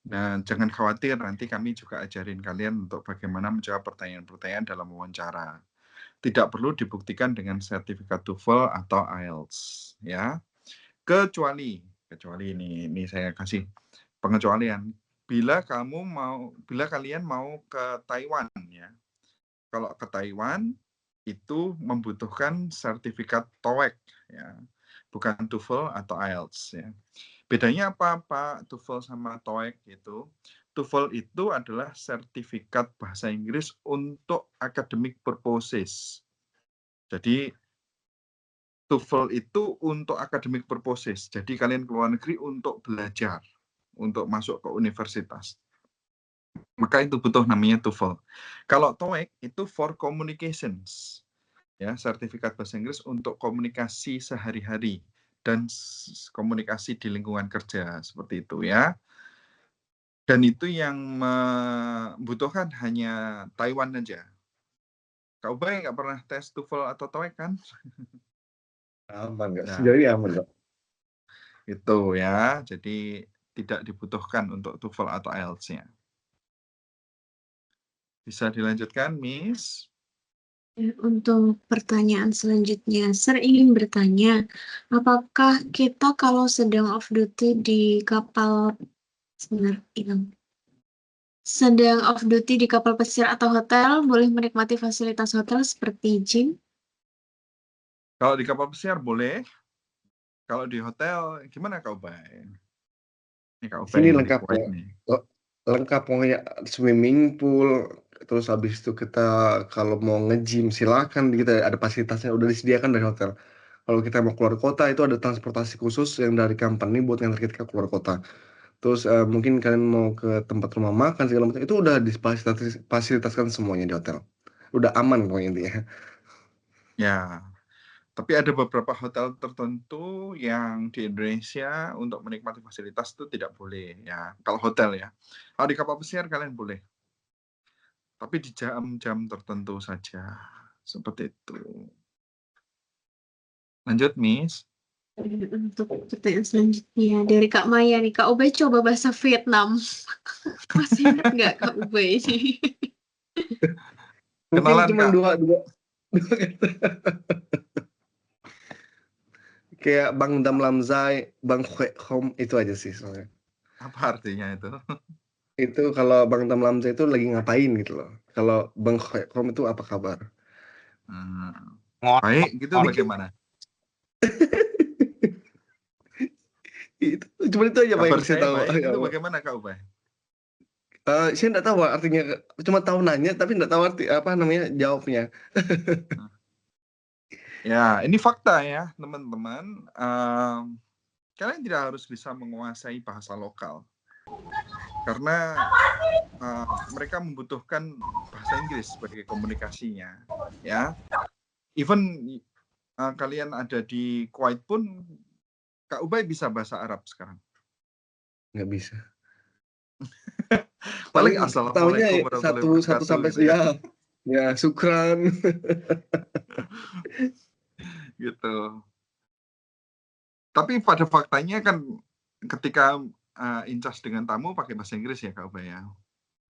Dan jangan khawatir, nanti kami juga ajarin kalian untuk bagaimana menjawab pertanyaan-pertanyaan dalam wawancara. Tidak perlu dibuktikan dengan sertifikat TOEFL atau IELTS, ya. Kecuali ini saya kasih pengecualian. Bila kalian mau ke Taiwan, ya. Kalau ke Taiwan itu membutuhkan sertifikat TOEIC, ya, bukan TOEFL atau IELTS, ya. Bedanya apa Pak TOEFL sama TOEIC itu? TOEFL itu adalah sertifikat bahasa Inggris untuk academic purposes. Jadi TOEFL itu untuk academic purposes. Jadi kalian ke luar negeri untuk belajar, untuk masuk ke universitas. Maka itu butuh namanya TOEFL. Kalau TOEIC itu for communications. Ya, sertifikat bahasa Inggris untuk komunikasi sehari-hari dan komunikasi di lingkungan kerja seperti itu ya. Dan itu yang membutuhkan hanya Taiwan aja. Kak Ubay nggak pernah tes TOEFL atau TOEIC kan?
Aman nggak?
Nah,
Sejauh ini aman nggak?
itu ya, jadi tidak dibutuhkan untuk TOEFL atau IELTS-nya. Bisa dilanjutkan, Miss?
Ya, untuk pertanyaan selanjutnya, saya ingin bertanya, apakah kita kalau sedang off duty di kapal sedang off duty di kapal pesiar atau hotel, boleh menikmati fasilitas hotel seperti gym?
Kalau di kapal pesiar boleh. Kalau di hotel gimana Kak Ubay? Ini Kak Ubay
Sini
yang di
lengkap
Kuwait
ya.
nih.
Lengkap pokoknya swimming pool, terus habis itu kita kalau mau nge-gym silakan, kita ada fasilitasnya udah disediakan dari hotel. Kalau kita mau keluar kota itu ada transportasi khusus yang dari company buat ngantar kita keluar kota. Terus mungkin kalian mau ke tempat rumah makan segala macam itu udah difasilitasikan semuanya di hotel. Udah aman pokoknya intinya.
Ya, tapi ada beberapa hotel tertentu yang di Indonesia untuk menikmati fasilitas itu tidak boleh ya. Kalau hotel ya. Kalau di kapal pesiar kalian boleh. Tapi di jam-jam tertentu saja. Seperti itu. Lanjut, Miss.
Untuk pertanyaan selanjutnya dari Kak Maya nih, Kak Ubay coba bahasa Vietnam. Masih ingat nggak Kak Ubay ini?
Mungkin
Kenalan,
cuma
Kak.
dua kayak Bang Dam Lamzai, Bang Hue Hom itu aja sih soalnya.
Apa artinya itu?
Itu kalau Bang Dam Lamzai itu lagi ngapain gitu loh. Kalau Bang Hue Hom itu apa kabar?
Baik, gitu bagaimana?
Itu cuma itu aja Pak
Kabar
yang saya
saya
tahu.
baik,
Ya
itu
Allah.
bagaimana Kak Ubay?
Saya nggak tahu artinya, cuma tahu nanya tapi nggak tahu arti apa namanya jawabnya.
Ya, ini fakta ya, teman-teman. Kalian tidak harus bisa menguasai bahasa lokal. Karena mereka membutuhkan bahasa Inggris sebagai komunikasinya. Ya, even kalian ada di Kuwait pun, Kak Ubay bisa bahasa Arab sekarang.
Nggak bisa.
Paling
Paling
assalamualaikum
tahunya
warahmatullahi
satu
wabarakatuh
sampai
gitu ya.
ya syukran.
Gitu. Tapi pada faktanya kan ketika incas dengan tamu pakai bahasa Inggris ya Kak Ubay ya?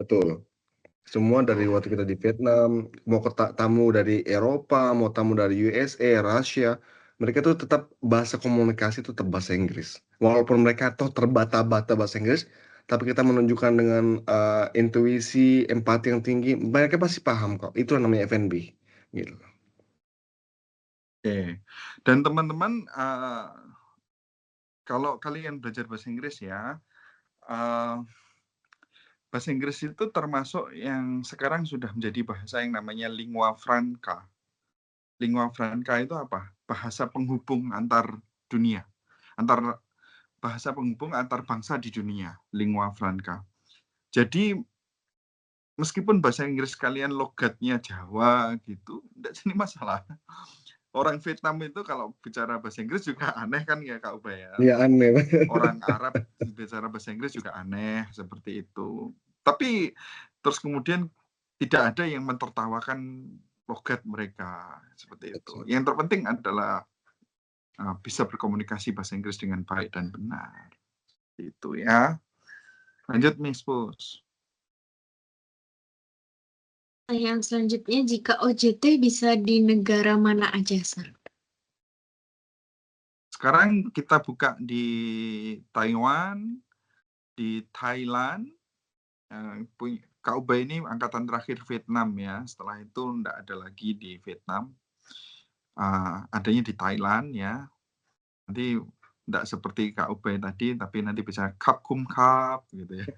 Betul. Semua dari waktu kita di Vietnam, mau tamu dari Eropa, mau tamu dari USA, Rusia, mereka tuh tetap bahasa komunikasi itu tetap bahasa Inggris. Walaupun mereka tuh terbata-bata bahasa Inggris, tapi kita menunjukkan dengan intuisi, empati yang tinggi, mereka pasti paham kok. Itu namanya F&B. Gitu.
Oke. Dan teman-teman, kalau kalian belajar bahasa Inggris ya, bahasa Inggris itu termasuk yang sekarang sudah menjadi bahasa yang namanya lingua franca. Lingua franca itu apa? Bahasa penghubung antar dunia, bahasa penghubung antar bangsa di dunia, lingua franca. Jadi meskipun bahasa Inggris kalian logatnya Jawa gitu, enggak jadi masalah. Orang Vietnam itu kalau bicara bahasa Inggris juga aneh kan ya Kak Ubay ya?
Iya aneh.
Orang Arab bicara bahasa Inggris juga aneh seperti itu. Tapi terus kemudian tidak ada yang mentertawakan logat mereka seperti itu. Yang terpenting adalah bisa berkomunikasi bahasa Inggris dengan baik dan benar. Itu ya. Lanjut Miss Pus.
Yang selanjutnya, jika OJT bisa di negara mana aja, Sir?
Sekarang kita buka di Taiwan, di Thailand. Kak Ubay ini angkatan terakhir Vietnam ya. Setelah itu enggak ada lagi di Vietnam. Adanya di Thailand ya. Nanti enggak seperti Kak Ubay tadi, tapi nanti bisa Kap Kum Kap gitu ya.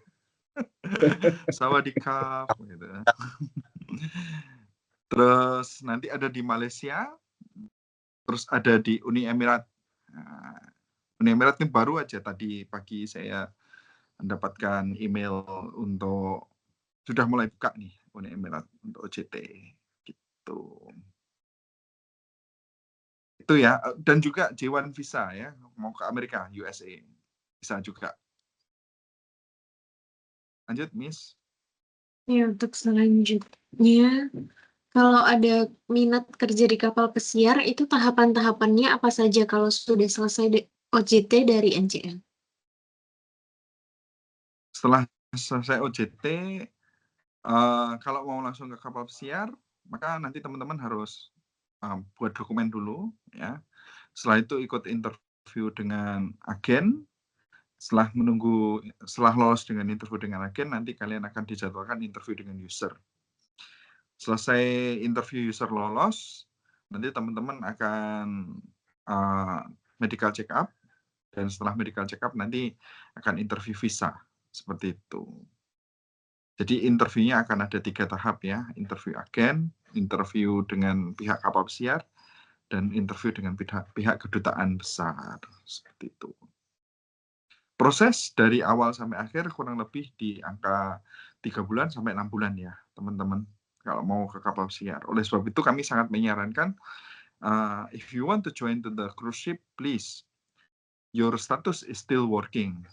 Sawadikap gitu. Terus nanti ada di Malaysia, terus ada di Uni Emirat. Uni Emirat ini baru aja tadi pagi saya mendapatkan email untuk sudah mulai buka nih Uni Emirat untuk OJT gitu. Itu ya, dan juga J1 visa ya, mau ke Amerika, USA bisa juga. Lanjut Miss.
Ya, untuk selanjutnya, kalau ada minat kerja di kapal pesiar, itu tahapan-tahapannya apa saja kalau sudah selesai OJT dari NCL?
Setelah selesai OJT, kalau mau langsung ke kapal pesiar, maka nanti teman-teman harus buat dokumen dulu ya. Setelah itu ikut interview dengan agen. Setelah lolos dengan interview dengan agen, nanti kalian akan dijadwalkan interview dengan user. Selesai interview user lolos, nanti teman-teman akan medical check up, dan setelah medical check up nanti akan interview visa, seperti itu. Jadi interviewnya akan ada 3 tahap ya, interview agen, interview dengan pihak kapal pesiar, dan interview dengan pihak kedutaan besar, seperti itu. Proses dari awal sampai akhir kurang lebih di angka 3 bulan sampai 6 bulan ya, teman-teman, kalau mau ke kapal pesiar. Oleh sebab itu kami sangat menyarankan, if you want to join to the cruise ship, please, your status is still working.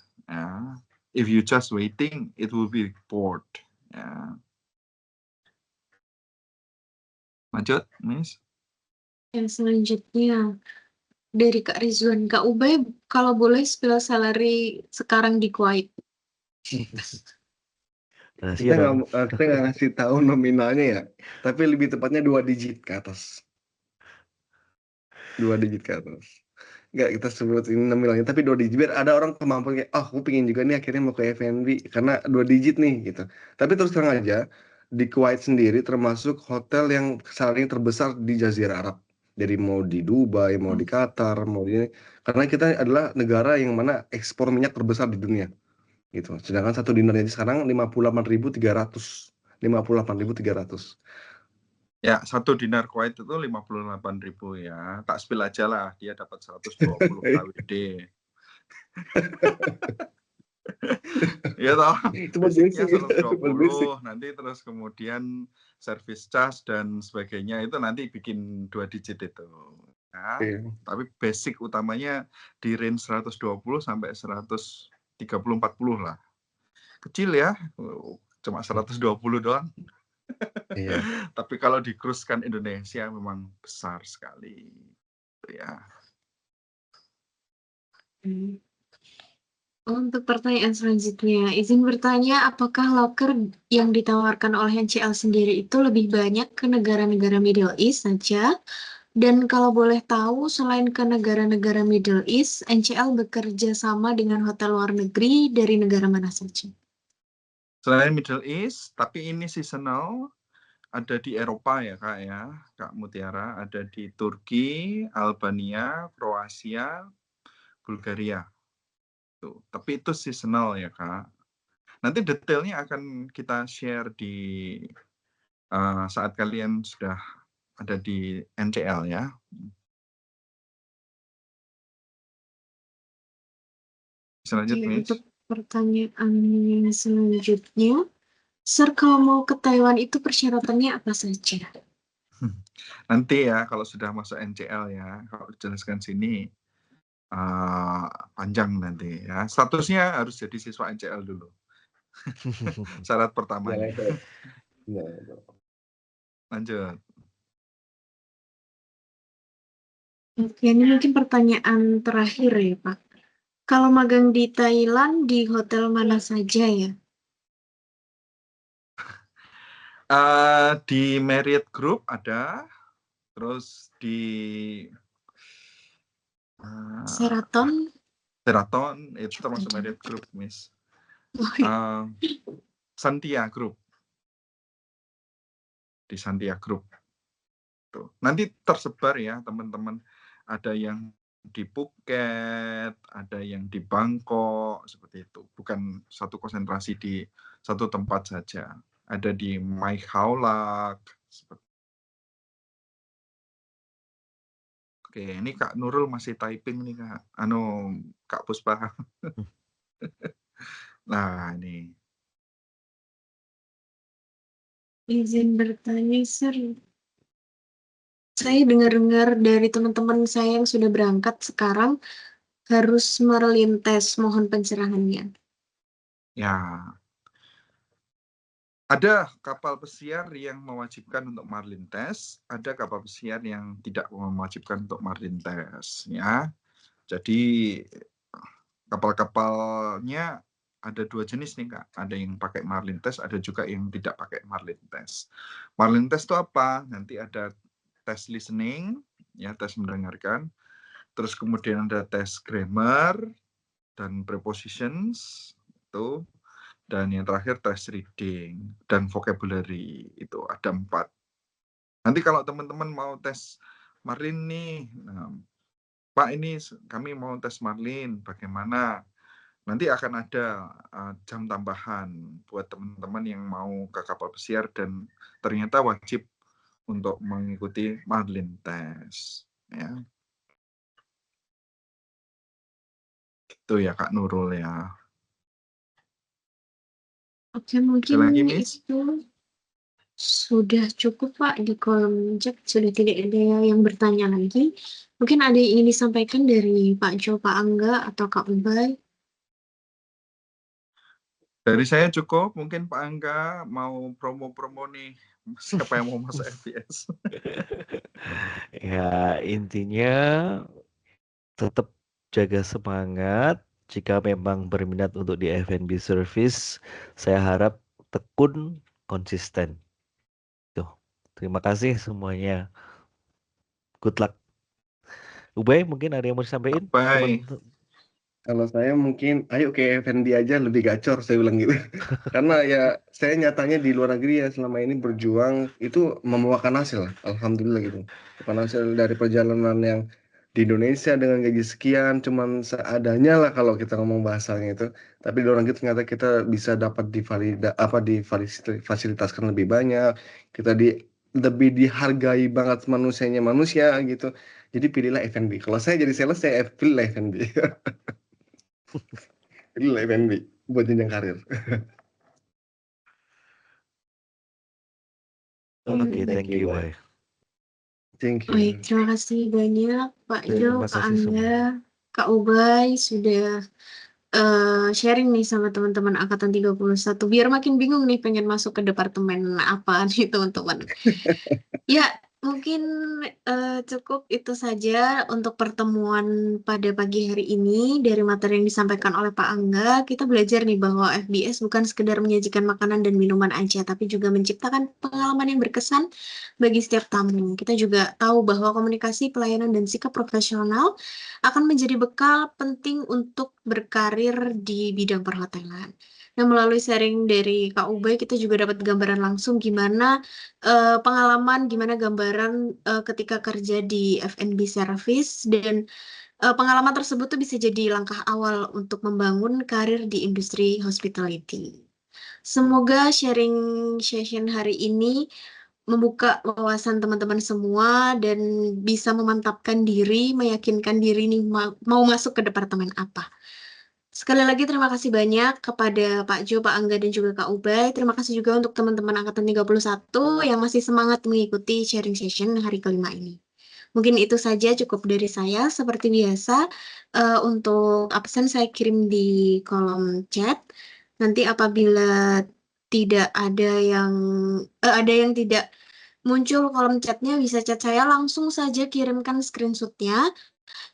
If you just waiting, it will be bored. Lanjut, Miss.
Yang selanjutnya, dari Kak Rizwan, Kak Ubay, kalau boleh spill salary sekarang di Kuwait.
Kita nggak ngasih tahu nominalnya ya, tapi lebih tepatnya 2 digit ke atas. 2 digit ke atas. Nggak kita sebut ini nominalnya, tapi 2 digit. Biar ada orang kemampuan kayak, aku pengen juga nih akhirnya mau ke F&B karena 2 digit nih gitu. Tapi terus terang aja, di Kuwait sendiri termasuk hotel yang salary terbesar di Jazirah Arab. Jadi mau di Dubai, mau di Qatar, mau di karena kita adalah negara yang mana ekspor minyak terbesar di dunia. Gitu. Sedangkan satu dinarnya sekarang 58.300. 58.300.
Ya, 1 dinar Kuwait itu 58.000 ya. Tak spill aja lah, dia dapat 120 KWD. Ya toh, basicnya 120, nanti terus kemudian service charge dan sebagainya itu nanti bikin 2 digit itu. Ya, tapi basic utamanya di range 120 sampai 130-40 lah. Kecil ya, cuma 120 doang.
Iya.
Tapi kalau di cruise kan Indonesia memang besar sekali. Ya.
Untuk pertanyaan selanjutnya, izin bertanya, apakah loker yang ditawarkan oleh NCL sendiri itu lebih banyak ke negara-negara Middle East saja? Dan kalau boleh tahu, selain ke negara-negara Middle East, NCL bekerja sama dengan hotel luar negeri dari negara mana saja?
Selain Middle East, tapi ini seasonal, ada di Eropa ya Kak ya, Kak Mutiara, ada di Turki, Albania, Kroasia, Bulgaria. Tuh. Tapi itu seasonal ya Kak. Nanti detailnya akan kita share di saat kalian sudah ada di NCL ya. Selanjutnya,
Oke,
Miss.
untuk pertanyaan yang selanjutnya, Sir, kalau mau ke Taiwan itu persyaratannya apa saja?
Nanti ya kalau sudah masuk NCL ya, kalau jelaskan sini panjang nanti ya. Statusnya harus jadi siswa NCL dulu. Syarat pertamanya. Lanjut.
Oke, ini mungkin pertanyaan terakhir ya, Pak. Kalau magang di Thailand, di hotel mana saja ya?
Di Marriott Group ada, terus di
Sheraton?
Sheraton itu termasuk Marriott Group, Miss. Santia Group. Di Santia Group. Tuh. Nanti tersebar ya teman-teman. Ada yang di Phuket, ada yang di Bangkok, seperti itu. Bukan satu konsentrasi di satu tempat saja. Ada di Mai Khao Lak. Oke, ini Kak Nurul masih typing nih Kak. Kak Puspa. Nah, ini.
Izin bertanya, Sir. Saya dengar-dengar dari teman-teman saya yang sudah berangkat sekarang harus Marlin tes, mohon pencerahannya.
Ya. Ada kapal pesiar yang mewajibkan untuk marlin test, ada kapal pesiar yang tidak mewajibkan untuk marlin test ya. Jadi kapal-kapalnya ada dua jenis nih Kak. Ada yang pakai marlin test, ada juga yang tidak pakai marlin test. Marlin test itu apa? Nanti ada tes listening, ya tes mendengarkan. Terus kemudian ada tes grammar dan prepositions itu. Dan yang terakhir tes reading dan vocabulary, itu ada 4. Nanti kalau teman-teman mau tes marlin nih, Pak ini kami mau tes marlin, bagaimana? Nanti akan ada jam tambahan buat teman-teman yang mau ke kapal pesiar dan ternyata wajib untuk mengikuti marlin test. Ya. Itu ya Kak Nurul ya.
Oke, mungkin
Lagi, Miss?
itu sudah cukup Pak di kolom chat, sudah tidak ada yang bertanya lagi. Mungkin ada yang ingin disampaikan dari Pak Jo, Pak Angga, atau Kak Ubay.
Dari saya cukup, mungkin Pak Angga mau promo-promo nih, siapa yang mau masuk FBS?
Ya, intinya tetap jaga semangat. Jika memang berminat untuk di F&B service, saya harap tekun, konsisten. Tuh. Terima kasih semuanya. Good luck. Ubay, mungkin ada yang mau disampaikan?
Bye.
Kalau saya mungkin, ayo ke FNB aja lebih gacor, saya bilang gitu. Karena ya saya nyatanya di luar negeri ya selama ini berjuang itu membuahkan hasil, alhamdulillah gitu. Bukan hasil dari perjalanan yang di Indonesia dengan gaji sekian, cuman seadanya lah kalau kita ngomong bahasanya itu. Tapi di luar negeri ternyata kita bisa dapat difasilitaskan lebih banyak, kita lebih dihargai banget manusianya manusia gitu. Jadi pilihlah FNB. Kalau saya jadi sales, saya pilih FNB. Pilih FNB buat jenjang karir.
Oke, thank you, Bay.
Thank you.
Baik, terima kasih banyak Pak Jo,
Terima
Pak
kasih semua.
Angga, Kak Ubay sudah sharing nih sama teman-teman Angkatan 31. Biar makin bingung nih pengen masuk ke departemen apa nih teman-teman. Ya, Mungkin cukup itu saja untuk pertemuan pada pagi hari ini dari materi yang disampaikan oleh Pak Angga. Kita belajar nih bahwa FBS bukan sekedar menyajikan makanan dan minuman aja, tapi juga menciptakan pengalaman yang berkesan bagi setiap tamu. Kita juga tahu bahwa komunikasi, pelayanan, dan sikap profesional akan menjadi bekal penting untuk berkarir di bidang perhotelan. Nah, melalui sharing dari Kak Ubay, kita juga dapat gambaran langsung gimana pengalaman, gimana gambaran ketika kerja di F&B service, dan pengalaman tersebut tuh bisa jadi langkah awal untuk membangun karir di industri hospitality. Semoga sharing session hari ini membuka wawasan teman-teman semua dan bisa memantapkan diri, meyakinkan diri nih mau masuk ke departemen apa. Sekali lagi terima kasih banyak kepada Pak Jo, Pak Angga, dan juga Kak Ubay. Terima kasih juga untuk teman-teman Angkatan 31 yang masih semangat mengikuti sharing session hari kelima ini. Mungkin itu saja cukup dari saya. Seperti biasa, untuk absen saya kirim di kolom chat. Nanti apabila tidak ada yang tidak muncul kolom chatnya, bisa chat saya, langsung saja kirimkan screenshotnya.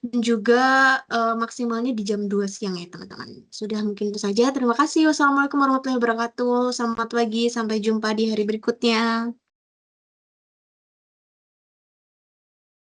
Dan juga maksimalnya di jam 2 siang ya teman-teman. Sudah mungkin itu saja. Terima kasih. Wassalamualaikum warahmatullahi wabarakatuh. Selamat pagi. Sampai jumpa di hari berikutnya.